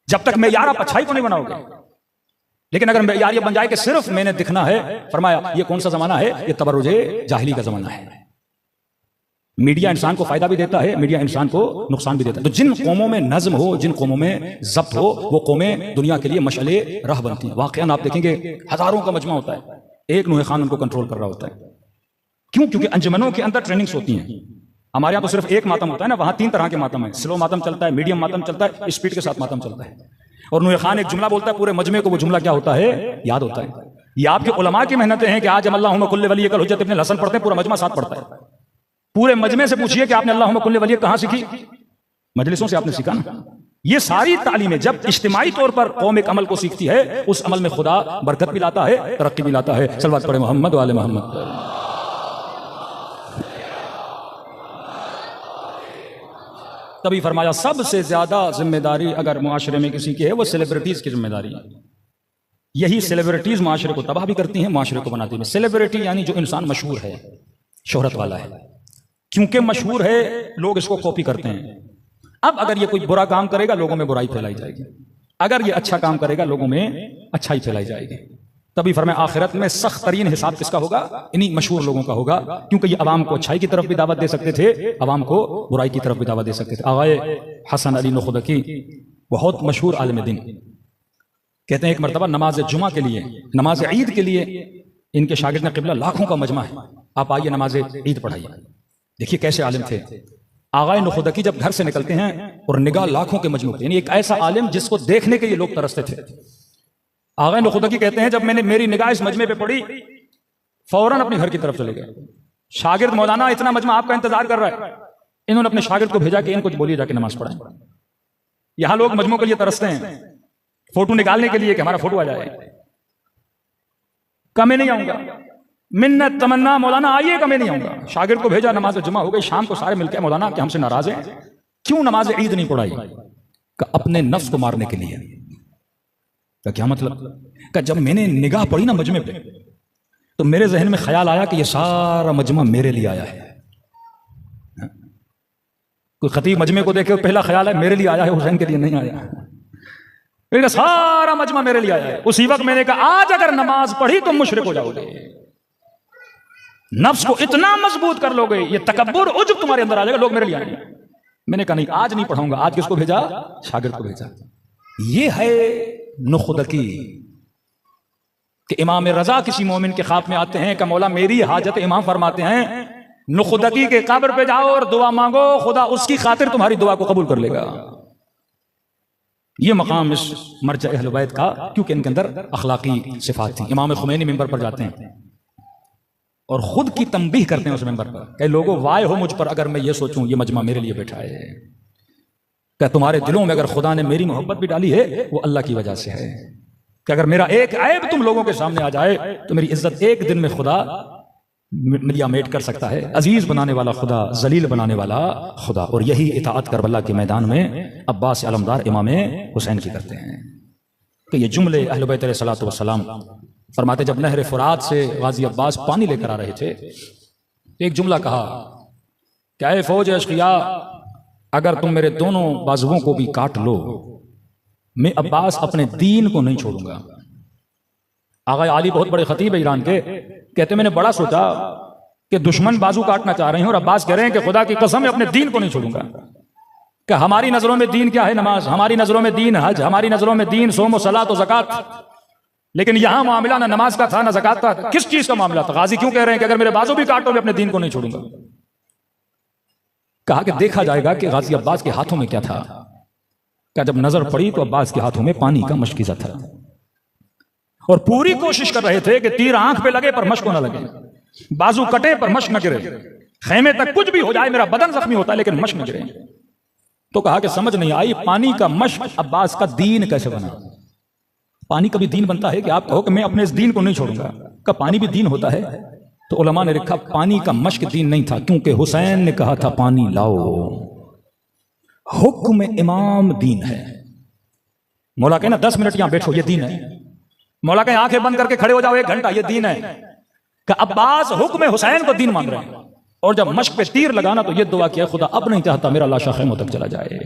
जब तक मेयार आप अच्छाई को नहीं बनाओगे, लेकिन अगर मेयार ये बन जाए कि सिर्फ मैंने दिखना है, फरमाया ये कौन सा जमाना है? ये तबर्रुजे जाहिली का जमाना है। मीडिया इंसान को फायदा भी देता है, मीडिया इंसान को नुकसान भी देता है। तो जिन कौमों में नज्म हो, जिन कौमों में ज़ब्त हो, वो कौमें दुनिया के लिए मशअले राह बनती हैं। वाकई आप देखेंगे हजारों का मजमा होता है, एक नुहे खान उनको कंट्रोल कर रहा होता है। क्यों? क्योंकि अंजुमनों के अंदर ट्रेनिंग्स होती हैं। हमारे यहाँ तो सिर्फ एक मातम होता है ना, वहां 3 तरह के मातम है। स्लो मातम चलता है, मीडियम मातम चलता है, स्पीड के साथ मातम चलता है। और नुहे खान एक जुमला बोलता है, पूरे मजमे को वो जुमला क्या होता है? याद होता है। ये आपके उलमा की मेहनतें हैं कि आज हम अल्लाहुम्मा कुल्ले वली कल हुज्जत इब्न हसन पढ़ते हैं, पूरा मजमा साथ पढ़ता है। पूरे मजमे से पूछिए कि आपने अल्लाहुम्मा कुल्ले वली कहां सीखी? मजलिसों से आपने सीखा ना। ये सारी तालीमें जब इज्तिमाई तौर पर कौम एक अमल को सीखती है, उस अमल में खुदा बरकत भी लाता है, तरक्की भी लाता है। सल्लल्लाहु अलैहि मोहम्मद वाले मोहम्मद। तभी फरमाया सबसे ज्यादा जिम्मेदारी अगर मुआशरे में किसी की है, वो सेलिब्रिटीज की जिम्मेदारी है। यही सेलिब्रिटीज मुआशरे को तबाह भी करती हैं, मुआशरे को बनाती हैं। सेलिब्रिटी यानी जो इंसान मशहूर है, शोहरत वाला है, क्योंकि मशहूर है लोग इसको कॉपी करते हैं। अब अगर ये कोई बुरा काम करेगा, लोगों में बुराई फैलाई जाएगी। अगर ये अच्छा काम करेगा, लोगों में अच्छाई फैलाई जाएगी। तभी फरमाया आखिरत में सख्त तरीन हिसाब किसका होगा? इन्हीं मशहूर लोगों का होगा, क्योंकि ये अवाम को अच्छाई की तरफ भी दावत दे सकते थे, अवाम को बुराई की तरफ भी दावत दे सकते थे। आगाए हसन अली नखुदकी बहुत मशहूर आलिम दिन कहते हैं, एक मरतबा नमाज जुमा के लिए, नमाज ईद के लिए इनके शागिर्द ने किबला लाखों का मजमा है, आप आइए नमाज ईद पढ़ाइए। देखिए कैसे आलिम थे। आगाए नखुदकी जब घर से निकलते हैं और निगाह लाखों के मजमू पे, यानी एक ऐसा आलिम जिसको देखने के लिए लोग तरसते थे। आगाए नखुदकी कहते हैं, जब मैंने मेरी निगाह इस मजमे पे पड़ी, फौरन अपने घर की तरफ चले गए। शागिर्द मौलाना इतना मजमा आपका इंतजार कर रहा है। इन्होंने अपने शागिर्द को भेजा कि इनको बोलिए जाके नमाज पढ़ाएं। यहां लोग मजमों के लिए तरसते हैं, फोटो निकालने के लिए कि हमारा फोटो आ जाए। कमे नहीं आऊंगा, मिन्नत तमन्ना मौलाना आइए, कमे नहीं आऊंगा। शागिर्द को भेजा, नमाज जुमा हो गई। शाम को सारे मिलकर मौलाना कि हमसे नाराज हैं, क्यों नमाज ईद नहीं पढ़ाई? अपने नफ्स को मारने के लिए। क्या मतलब? कि जब मैंने निगाह पड़ी ना मजमे पे, तो मेरे जहन में ख्याल आया कि ये सारा मजमा मेरे लिए आया है। कोई खतीब मजमे को देखे पहला ख्याल है मेरे लिए आया है, हुसैन के लिए नहीं आया। इनका सारा मजमा मेरे लिए आया है। उसी वक्त मैंने कहा आज अगर नमाज पढ़ी तो मुशरिक हो जाओगे, नफ्स को इतना मजबूत कर लोगे, ये तकब्बुर उज्ब तुम्हारे अंदर आ जाएगा, लोग मेरे लिए आएंगे। मैंने कहा नहीं, आज नहीं पढ़ाऊंगा। आज किसको भेजा? शागिर्द को भेजा। ये है नुखदकी कि इमाम रजा किसी मोमिन के ख्वाब में आते हैं कि मौला मेरी हाजत, इमाम फरमाते हैं नुखदकी के कब्र पे जाओ और दुआ मांगो, खुदा उसकी खातिर तुम्हारी दुआ को कबूल कर लेगा। ये मकाम इस मरजा अहले बैत का, क्योंकि इनके अंदर अखलाकी सिफात थी। इमाम खुमैनी मिंबर पर जाते हैं और खुद की तंबीह करते हैं उस मिंबर पर, कई लोगों वाय हो मुझ पर अगर मैं ये सोचूं ये मजमा मेरे लिए बैठा है, क्या तुम्हारे दिलों में अगर खुदा ने मेरी मोहब्बत भी डाली है वो अल्लाह की वजह से है, कि अगर मेरा एक ऐब तुम लोगों के सामने आ जाए तो मेरी इज्जत एक दिन में खुदा मिलिया मेट कर सकता है। अजीज बनाने वाला खुदा, जलील बनाने वाला खुदा। और यही इताअत करबला के मैदान में अब्बास अलमदार इमाम हुसैन की करते हैं। कि ये जुमले अहले बैत अलैहिस्सलातु वस्सलाम फरमाते, जब नहर फुरात से गाजी अब्बास पानी लेकर आ रहे थे, एक जुमला कहा, क्या है फौज अशकिया, अगर तुम मेरे दोनों बाजुओं को भी काट लो, मैं अब्बास अपने दीन को नहीं छोड़ूंगा। आगा आली बहुत बड़े खतीब है ईरान के, कहते मैंने बड़ा सोचा कि दुश्मन बाजू काटना चाह रहे हैं और अब्बास कह रहे हैं कि खुदा की कसम मैं अपने दीन को नहीं छोड़ूंगा। कि हमारी नजरों में दीन क्या है? नमाज। हमारी नजरों में दीन हज। हमारी नजरों में दीन सोम और सलात और ज़कात। लेकिन यहां मामला ना नमाज का था ना ज़कात का, किस चीज का मामला था? गाजी क्यों कह रहे हैं कि अगर मेरे बाजू भी काटो मैं अपने दीन को नहीं छोड़ूंगा? कहा कि देखा जाएगा कि गाजी अब्बास के हाथों में क्या था। क्या जब नजर पड़ी तो अब्बास के हाथों में पानी का मशकीज़ा था और पूरी कोशिश कर रहे थे कि तीर आंख पे लगे पर मश्क न लगे, बाजू कटे पर मश्क न गिरे, खेमे तक कुछ भी हो जाए मेरा बदन जख्मी होता है लेकिन मश्क न गिरे। तो कहा कि समझ नहीं आई, पानी का मश्क अब्बास का दीन कैसे बना? पानी का भी दीन बनता है कि आप कहो कि मैं अपने इस दीन को नहीं छोड़ूंगा? का पानी भी दीन होता है? तो उलमा ने लिखा पानी का मश्क दीन नहीं था, क्योंकि हुसैन ने कहा था पानी लाओ। हुक्म इमाम दीन है। मौला कहे ना 10 मिनट यहां बैठो, ये दीन है। मौला कहे आंखें बंद करके खड़े हो जाओ 1 घंटा, ये दीन है। कि अब्बास हुक्म हुसैन को दीन मान रहे हैं। और जब मश्क पे तीर लगाना तो ये दुआ किया, खुदा अब नहीं चाहता मेरा लाशा खैमों तक चला जाए।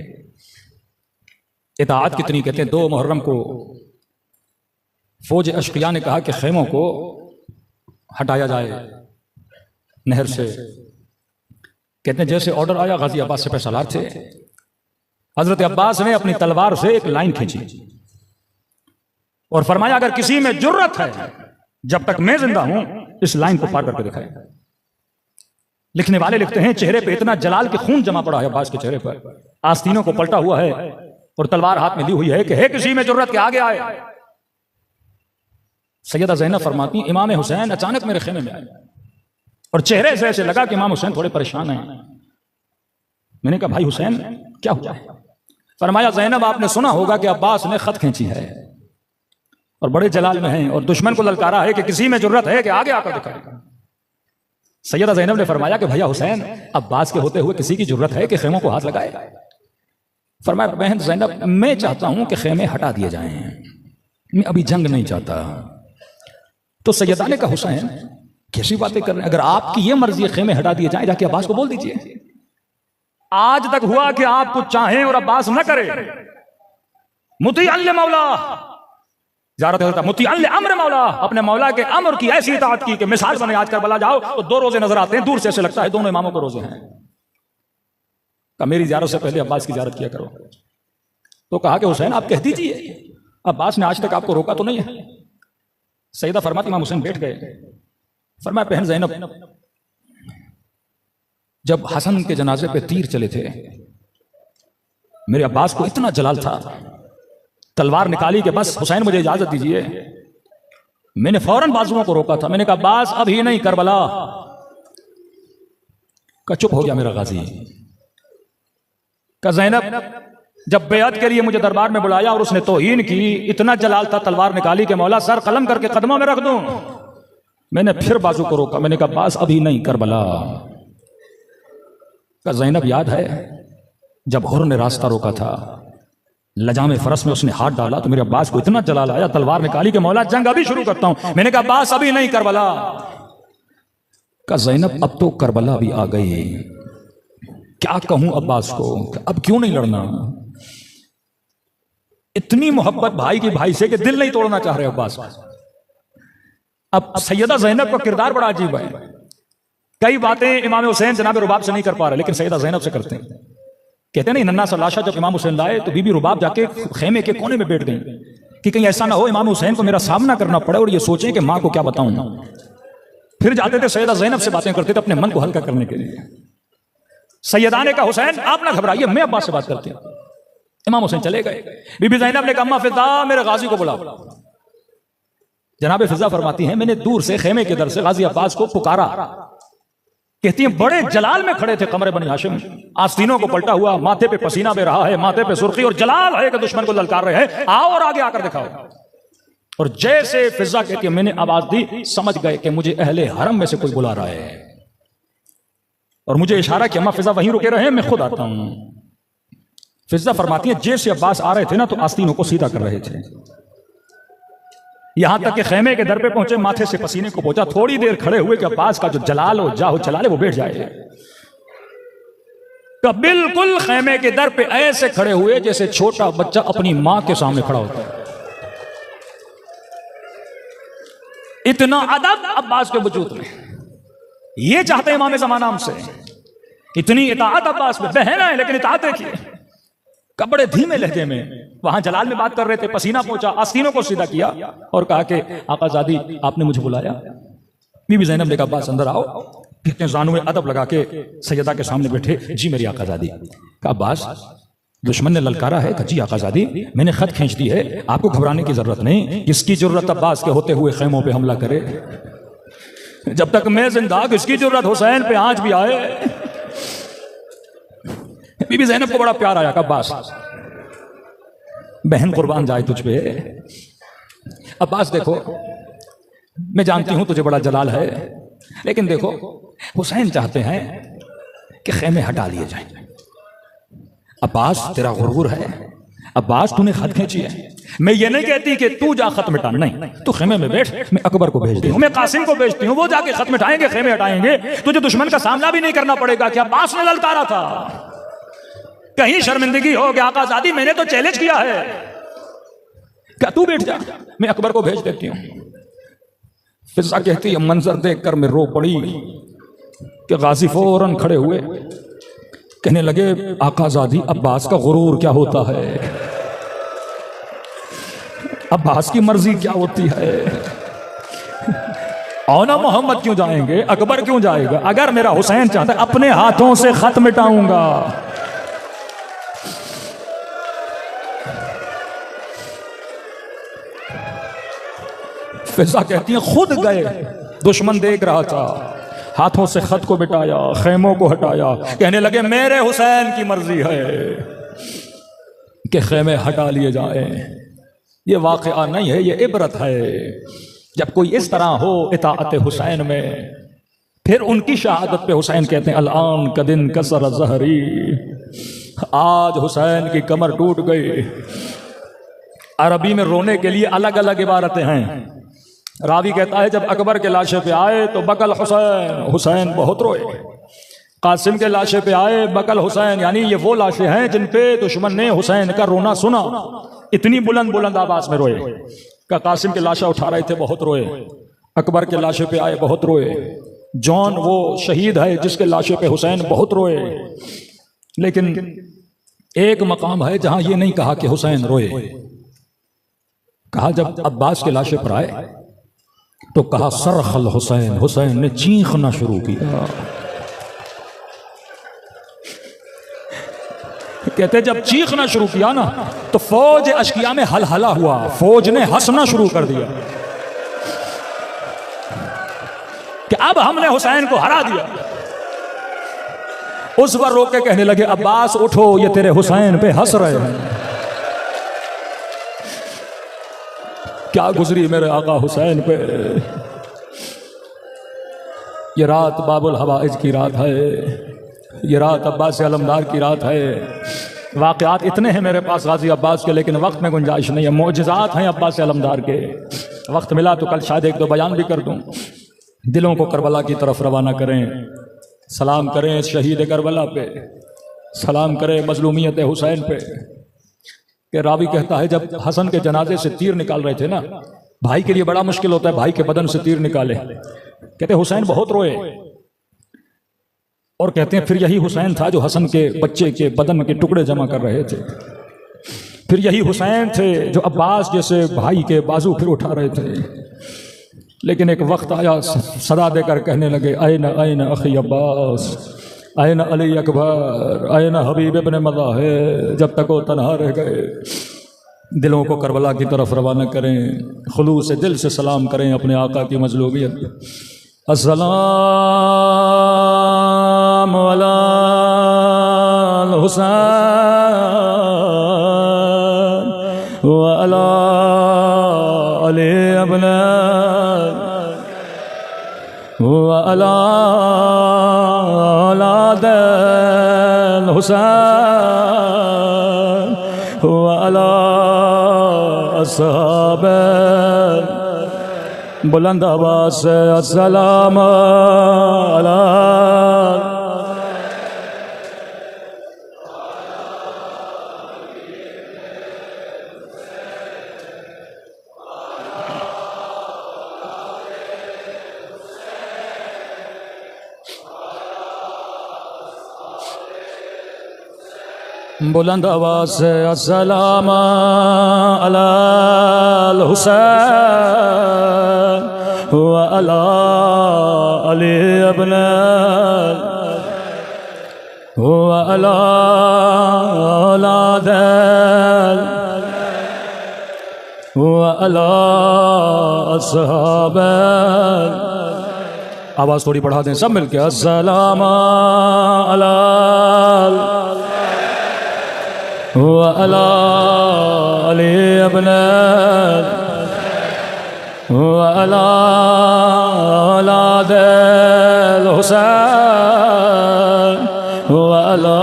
इताअत कितनी, कहते हैं 2 मुहर्रम को फौज अशकिया ने कहा कि खेमों को हटाया जाए नहर से। कहते हैं जैसे ऑर्डर आया, गाजी अब्बास से सलार थे, हजरत अब्बास ने अपनी तलवार से एक लाइन खींची और फरमाया अगर किसी में जुर्रत है जब तक मैं जिंदा हूं इस लाइन को पार करके दिखाए। लिखने वाले लिखते हैं चेहरे पे इतना जलाल के खून जमा पड़ा है अब्बास के चेहरे पर, आस्तीनों को पलटा हुआ है और तलवार हाथ में ली हुई है कि है किसी में जुर्रत के आगे आए। सैयदा ज़ैनब फरमाती इमाम हुसैन अचानक मेरे खेमे में आए और चेहरे से ऐसे लगा कि इमाम हुसैन थोड़े परेशान हैं। मैंने कहा भाई हुसैन क्या हुआ है? फरमाया ज़ैनब आपने सुना होगा कि अब्बास ने खत खींची है और बड़े जलाल में हैं और दुश्मन को ललकारा है कि किसी में जुर्रत है कि आगे आकर दिखाएगा। सैयदा ज़ैनब ने फरमाया कि भैया हुसैन अब्बास के होते हुए किसी की जुर्रत है कि खेमों को हाथ लगाए? फरमाया बहन ज़ैनब मैं चाहता हूं कि खेमे हटा दिए जाएं, मैं अभी जंग नहीं चाहता। तो सैयदा ने कहा हुसैन कैसी बातें कर रहे हैं, अगर आपकी ये मर्जी है खेमे हटा दिए जाएं जाके अब्बास को बोल दीजिए। आज तक हुआ कि आप कुछ चाहें और अब्बास न करे। मुती अल्ले मौला मुती अल्ले अम्र मौला, अपने मौला के अम्र की ऐसी इताअत की कि मिसाल बने। आज करबला जाओ तो 2 रोजे नजर आते हैं, दूर से ऐसे लगता है दोनों इमामों के रोजे हैं। कहा मेरी ज़ियारत से पहले अब्बास की ज़ियारत किया करो। तो कहा कि हुसैन आप कह दीजिए अब्बास ने आज तक आपको रोका तो नहीं है। सैयदा फरमाती इमाम हुसैन बैठ गए। फरमाया बहन ज़ैनब जब हसन के जनाजे पे तीर चले थे मेरे अब्बास को इतना जलाल था, तलवार निकाली कि बस हुसैन मुझे इजाजत दीजिए। मैंने फौरन बाजुओं को रोका था। मैंने कहा अब्बास अभी नहीं करबला का। चुप हो गया मेरा गाजी। का ज़ैनब जब बेअत के लिए मुझे दरबार में बुलाया और उसने तौहीन की, इतना जलाल था, तलवार निकाली कि मौला सर कलम करके कदमों में रख दूं। मैंने फिर बाजू को रोका। मैंने कहा अब्बास अभी नहीं करबला का। ज़ैनब याद है जब हुर ने रास्ता रोका था, लजाम फरस में उसने हाथ डाला तो मेरे अब्बास को इतना जलाल आया, तलवार निकाली कि मौला जंग अभी शुरू करता हूं। मैंने कहा अब्बास अभी नहीं करबला का। ज़ैनब अब तो करबला भी आ गई, क्या कहूं अब्बास को, अब क्यों नहीं लड़ना? इतनी मोहब्बत भाई की भाई से कि दिल नहीं तोड़ना चाह रहे अब्बास। अब सैयदा ज़ैनब का किरदार बड़ा अजीब है। कई बातें इमाम हुसैन जनाब रुबाब से नहीं कर पा रहे, लेकिन सैयदा ज़ैनब से करते हैं। कहते हैं नहीं, नन्ना सा लाशा जब इमाम हुसैन लाए तो बीबी रुबाब जाके खेमे के कोने में बैठ गई कि कहीं ऐसा ना हो इमाम हुसैन को मेरा सामना करना पड़े और ये सोचें कि माँ को क्या बताऊं। फिर जाते थे सैयदा ज़ैनब से बातें करते थे अपने मन को हल्का करने के लिए। सैयदा ने कहा हुसैन आप ना घबराइए, मैं अब्बास से बात करती हूँ। इमाम हुसैन चले गए। बीबी ज़ैनब ने कहा अम्मा फिजा मेरे गाजी को बुलाओ। जनाब फिजा फरमाती हैं मैंने दूर से खेमे के दर से गाजी अब्बास को पुकारा। कहती हैं बड़े जलाल में खड़े थे कमरे बनी हाशिम, आस्तीनों को पलटा हुआ, माथे पे पसीना बह रहा है, माथे पे सुर्खी और जलाल है कि दुश्मन को ललकार रहे हैं, आओ और आगे आकर दिखाओ। और जैसे फिजा कहती है मैंने आवाज दी, समझ गए कि मुझे अहले हरम में से कोई बुला रहा है और मुझे इशारा कि अम्मा फिजा वहीं रुके रहे, मैं खुद आता हूं। फिजा फरमाती है जैसे अब्बास आ रहे थे ना तो आस्तीनों को सीधा कर रहे थे, यहां तक कि खेमे के दर पे पहुंचे, माथे से पसीने को पहुंचा। थोड़ी देर खड़े हुए कि अब्बास का जो जलाल हो जाहो चलाले वो बैठ जाए। तो बिल्कुल खेमे के दर पे ऐसे खड़े हुए जैसे छोटा बच्चा अपनी मां के सामने खड़ा होता है। इतना अदब अब्बास के वजूद में, ये चाहते हैं इमाम ज़माना हमसे। इतनी इताअत अब्बास में, बहन है लेकिन इताअत देखिए। बड़े धीमे लहजे में वहां जलाल में बात कर रहे थे, पसीना पहुंचा, आस्तीनों को सीधा किया और कहा कि आकाज़ादी आपने मुझे बुलाया। बीबी ज़ैनब ने कहा अब्बास अंदर आओ। कहते हैं जानू में अदब लगा के सैयदा के सामने बैठे, जी मेरी आकाज़ादी। कहा अब्बास दुश्मन ने ललकारा है। कहा जी आकाज़ादी मैंने खत खींच दी है, आपको घबराने की जरूरत नहीं। किसकी जरूरत अब्बास के होते हुए खेमों पे हमला करे? जब तक मैं जिंदा किसकी जरूरत हुसैन पे आज भी आए। बीबी ज़ैनब को बड़ा प्यार आया। कहा अब्बास बहन कुर्बान जाए तुझ पे। अब्बास देखो मैं जानती हूं तुझे बड़ा जलाल है, लेकिन देखो हुसैन चाहते हैं कि खेमे हटा लिए जाए। अब्बास तेरा गुरूर है, अब्बास तूने खत खींची है। मैं ये नहीं कहती कि तू जा खत मिटा, नहीं तू खेमे में बैठ, मैं अकबर को भेजती हूँ, मैं कासिम को भेजती हूँ, वो जाके खत मिटाएंगे, खेमे हटाएंगे। तुझे दुश्मन का सामना भी नहीं करना पड़ेगा कि अब्बास ने ललकारा था। कहीं शर्मिंदगी हो कि आकाज़ादी मैंने तो चैलेंज किया है। क्या तू बैठ जा, मैं अकबर को भेज देती हूँ। फिजा कहती है मंजर देखकर मैं रो पड़ी कि गाजी फौरन खड़े हुए, कहने लगे आकाज़ादी अब्बास का गुरूर क्या होता है, अब्बास की मर्जी क्या होती है। औना मोहम्मद क्यों जाएंगे, अकबर क्यों जाएगा? अगर मेरा हुसैन चाहता है अपने हाथों से खत मिटाऊंगा। फिजा कहती हैं खुद गए, दुश्मन देख रहा था, हाथों से खत को मिटाया, खेमों को हटाया। कहने लगे मेरे हुसैन की मर्जी है कि खेमे हटा लिए जाए। ये वाक़या नहीं है, ये इबरत है। जब कोई इस तरह हो इताअत हुसैन में, फिर उनकी शहादत पे हुसैन कहते हैं अल-आन कदिन कसर ज़हरी, आज हुसैन की कमर टूट गई। अरबी में रोने के लिए अलग अलग इबारतें हैं। रावी कहता है जब अकबर के लाशे पे आए तो बकल हुसैन, हुसैन बहुत रोए। कासिम के लाशे पे आए बकल हुसैन, यानी ये वो लाशें हैं जिन पे दुश्मन ने हुसैन का रोना सुना, इतनी बुलंद बुलंद आवाज में रोए। का कासिम के लाशा उठा रहे थे, बहुत रोए। अकबर के लाशे पे आए, बहुत रोए। जॉन वो शहीद है जिसके लाशे पे हुसैन बहुत रोए। लेकिन एक मकाम है जहां ये नहीं कहा कि हुसैन रोए। कहा जब अब्बास के लाशे पर आए तो कहा सरखल हुसैन, हुसैन ने चीखना शुरू किया। कहते जब चीखना शुरू किया ना तो फौज अशकिया में हलहला हुआ, फौज ने हंसना शुरू कर दिया कि अब हमने हुसैन को हरा दिया। उस पर रोक के कहने लगे अब्बास उठो, ये तेरे हुसैन पे हंस रहे हैं। क्या गुजरी मेरे आका हुसैन पे। ये रात बाबुल हवाइज की रात है, ये रात अब्बास अलमदार की रात है। वाक़यात इतने हैं मेरे पास गाजी अब्बास के, लेकिन वक्त में गुंजाइश नहीं है। मोजज़ात हैं अब्बास अलमदार के। वक्त मिला तो कल शायद एक दो बयान भी कर दूं। दिलों को करबला की तरफ रवाना करें, सलाम करें शहीद करबला पे, सलाम करें मजलूमियत हुसैन पे। कि रावी कहता है जब हसन के जनाजे से तीर निकाल रहे थे ना, भाई के लिए बड़ा मुश्किल होता है भाई के बदन से तीर निकाले। कहते हुसैन बहुत रोए और कहते हैं फिर यही हुसैन था जो हसन के बच्चे के बदन के टुकड़े जमा कर रहे थे। फिर यही हुसैन थे जो अब्बास जैसे भाई के बाजू फिर उठा रहे थे। लेकिन एक वक्त आया सदा देकर कहने लगे आयना आयना अखी अब्बास, आयना अली अकबर, आयना हबीब इब्न मज़ाहिर। जब तक वो तन्हा रह गए, दिलों को करबला की तरफ रवाना करें, खुलूस से दिल से सलाम करें अपने आका की मजलूबियत। अस्सलाम अला हुसैन व अला अली इब्न व अला औलाद हुसैन व अला अस्हाब। बुलंद आवाज़ से अस्सलाम अला। बुलंद आवाज़ से अस्सलाम अला हुसैन व अला अली इब्न व अला औलाद व अला अस्हाब। आवाज़ थोड़ी बढ़ा दें सब मिलके। अस्सलाम अला व अला अली इब्न व अला औलाद हुसैन व अला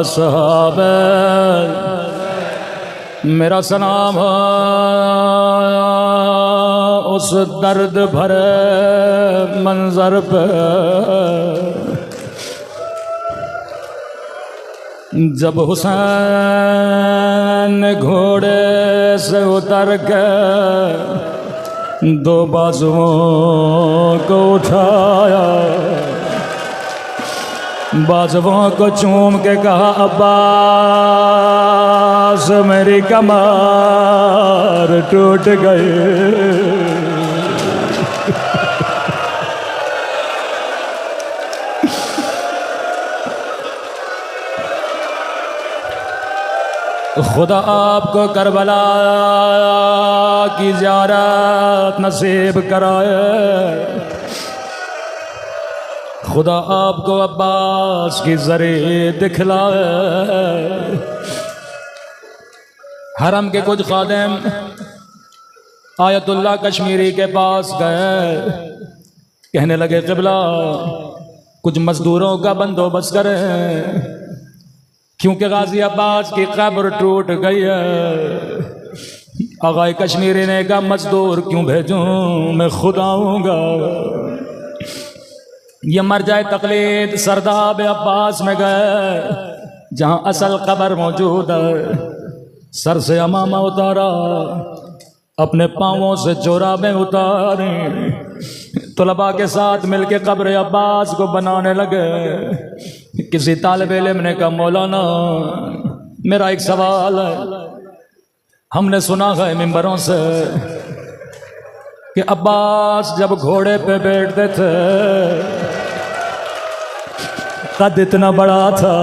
अस्हाब। मेरा सलाम उस दर्द भरे मंजर पे जब हुसैन घोड़े से उतर के दो बाजुओं को उठाया, बाजुओं को चूम के कहा अब्बास मेरी कमर टूट गई। खुदा आपको करबला की ज़ियारत नसीब कराए, खुदा आपको अब्बास की ज़रे दिखलाए। हरम के कुछ खादिम आयतुल्लाह कश्मीरी के पास गए, कहने लगे क़िबला कुछ मजदूरों का बंदोबस्त करें क्योंकि गाजी अब्बास की कब्र टूट गई है। आगाए कश्मीरी ने कहा मजदूर क्यों भेजूं, मैं खुद आऊँगा। ये मर जाए तकलीद सरदाब अब्बास में गए जहाँ असल कब्र मौजूद है। सर से अमामा उतारा, अपने पाँवों से जोराबें उतारी, तलबा के साथ मिलके कब्र अब्बास को बनाने लगे। किसी तालिब इल्म ने कहा मौलाना मेरा एक सवाल है, हमने सुना है मिंबरों से कि अब्बास जब घोड़े पे बैठते थे कद इतना बड़ा था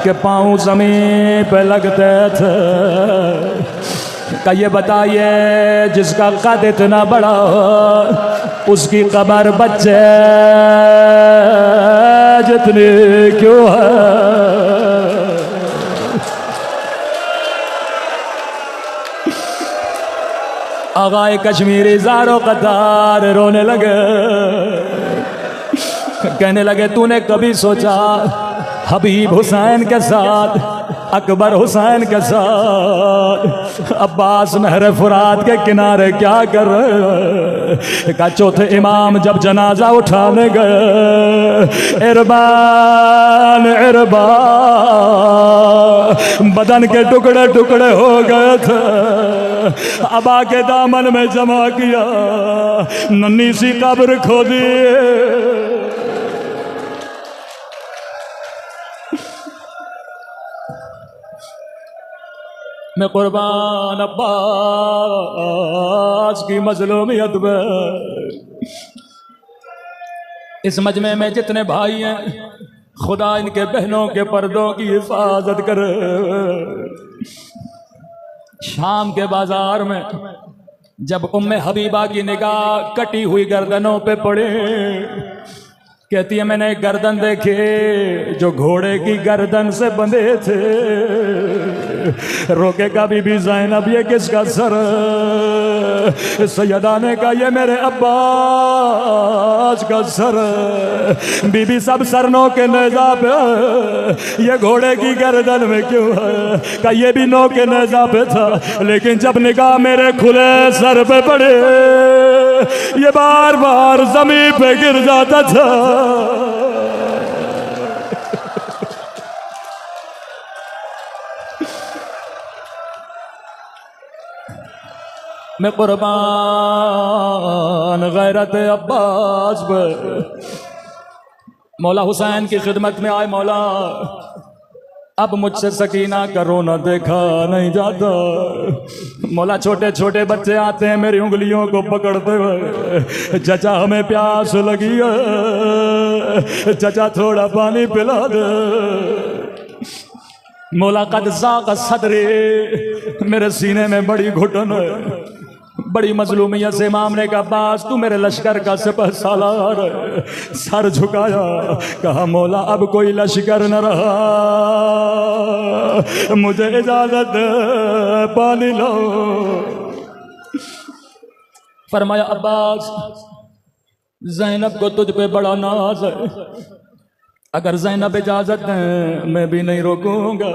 कि पाँव ज़मीन पे लगते थे। का ये बताइए जिसका कद इतना बड़ा हो उसकी कब्र बच्चे जितनी क्यों है। आगाए कश्मीरी ज़ारो कतार रोने लगे, कहने लगे तूने कभी सोचा हबीब हुसैन के साथ, अकबर हुसैन के साथ अब्बास नहर फुरात के किनारे क्या कर रहे हैं? का चौथे इमाम जब जनाजा उठाने गए, इरबान इरबान बदन के टुकड़े टुकड़े हो गए थे। अबा के दामन में जमा किया, नन्ही सी कब्र खोदी। मैं कुर्बान अब्बास की मजलूमियत में, इस मजमे में जितने भाई हैं, खुदा इनके बहनों के पर्दों की हिफाजत करे। शाम के बाजार में जब उम्मे हबीबा की निगाह कटी हुई गर्दनों पे पड़े, कहती है मैंने गर्दन देखे जो घोड़े की गर्दन से बंधे थे। रोकेगा बीबी ज़ैनब ये किसका सर? सैयदा ने कहा ये मेरे अब्बास का सर। बीबी सब सरनों के नेज़ा पे, ये घोड़े की गर्दन में क्यों है? कहा ये भी नौ के नेज़ा पे था, लेकिन जब निगाह मेरे खुले सर पे पड़े, ये बार बार जमीन पे गिर जाता था। मैं कुर्बान गैरत अब्बास पे मौला हुसैन की खिदमत में आए। मौला अब मुझसे सकीना का रोना देखा नहीं जाता। मौला छोटे छोटे बच्चे आते हैं मेरी उंगलियों को पकड़ते हुए, चचा हमें प्यास लगी है, चचा थोड़ा पानी पिला दे। मौला कद ज़ाक़ सदरे, मेरे सीने में बड़ी घुटन है, बड़ी मजलूमियत से इमाम ने कहा अब्बास तू मेरे लश्कर का सिपह सालार। सर झुकाया, कहा मौला अब कोई लश्कर न रहा, मुझे इजाजत पानी लो। फरमाया अब्बास ज़ैनब को तुझ पे बड़ा नाज है, अगर ज़ैनब इजाजत दें मैं भी नहीं रोकूंगा।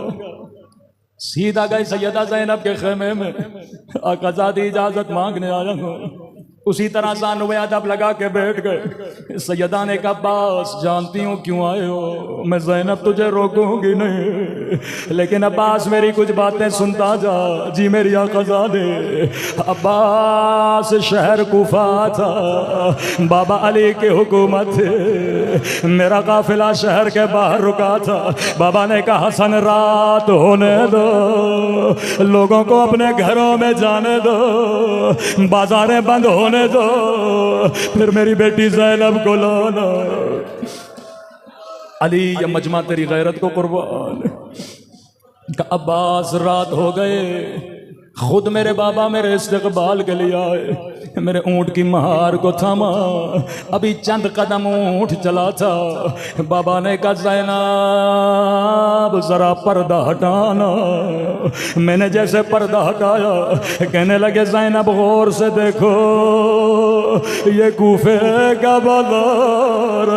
सीधा गए सैयदा ज़ैनब के खेमे में, आकाज़ादी इजाजत मांगने आया हूँ। उसी तरह सानू अदब लगा के बैठ गए। सैयदा ने कहा अब्बास जानती हूँ क्यों आए हो, मैं ज़ैनब तुझे रोकूंगी नहीं, लेकिन अब्बास मेरी कुछ बातें सुनता जा। जी मेरी आकाज़ादी। अब्बास शहर कुफा था, बाबा अली की हुकूमत थी, मेरा काफिला शहर के बाहर रुका था। बाबा ने कहा हसन रात होने दो, लोगों को अपने घरों में जाने दो, बाजारें बंद होने दो, फिर मेरी बेटी ज़ैनब को लाना। अली ये मजमा तेरी गैरत को कुर्बान। अब्बास रात हो गए, खुद मेरे बाबा मेरे इस्तकबाल के लिए आए, मेरे ऊँट की महार को थामा, अभी चंद कदम ऊँट चला था। बाबा ने कहा ज़ैनब जरा पर्दा हटाना। मैंने जैसे पर्दा हटाया, कहने लगे ज़ैनब गौर से देखो ये कूफे का बाजार।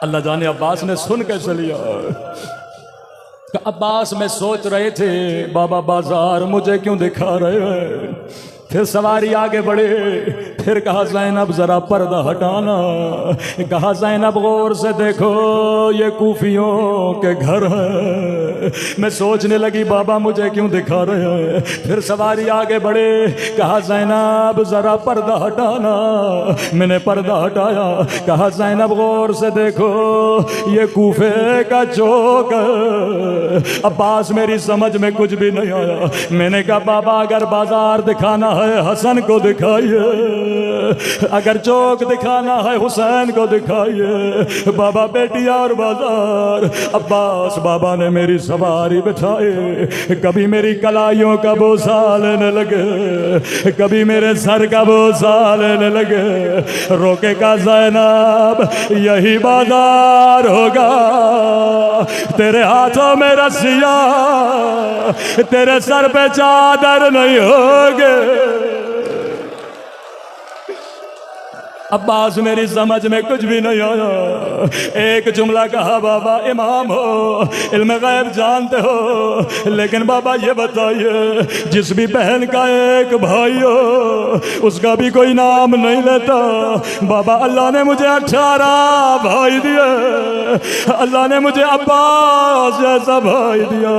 अल्लाह जाने अब्बास ने सुन कैसे लिया। अब्बास में सोच रहे थे बाबा बाजार मुझे क्यों दिखा रहे हैं। फिर सवारी आगे बढ़े, फिर कहा ज़ैनब जरा पर्दा हटाना। कहा ज़ैनब गौर से देखो ये कूफियों के घर है। मैं सोचने लगी बाबा मुझे क्यों दिखा रहे हैं। फिर सवारी आगे बढ़े, कहा ज़ैनब जरा पर्दा हटाना। मैंने पर्दा हटाया, कहा ज़ैनब गौर से देखो ये कूफे का चौक है। अब्बास मेरी समझ में कुछ भी नहीं आया। मैंने कहा बाबा अगर बाजार दिखाना है हसन को दिखाइए, अगर चौक दिखाना है हुसैन को दिखाइए। बाबा बेटी और बाजार। अब्बास बाबा ने मेरी सवारी बिठाए, कभी मेरी कलाइयों का बोझा लेने लगे, कभी मेरे सर का बोझा लेने लगे। रोके का ज़ैनब यही बाजार होगा, तेरे हाथों में रस्सियां, तेरे सर पे चादर नहीं होगे। अब्बास मेरी समझ में कुछ भी नहीं आया। एक जुमला कहा, बाबा इमाम हो, इल्म गैब जानते हो, लेकिन बाबा ये बताइए जिस भी बहन का एक भाई हो उसका भी कोई नाम नहीं लेता। बाबा अल्लाह ने मुझे 18 भाई दिए, अल्लाह ने मुझे अब्बास जैसा भाई दिया।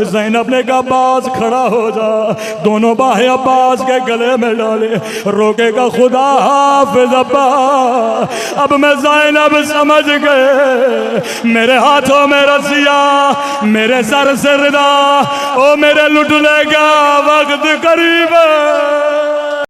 ज़ैनब ने कहा अब्बास खड़ा हो जा, दोनों बाहें अब्बास के गले में डाले, रोकेगा खुदा हाफिज अब्बास। अब मैं ज़ैनब समझ गए, मेरे हाथों में रसिया, मेरे सर से रिदा, ओ मेरे लुटने का वक्त करीब है।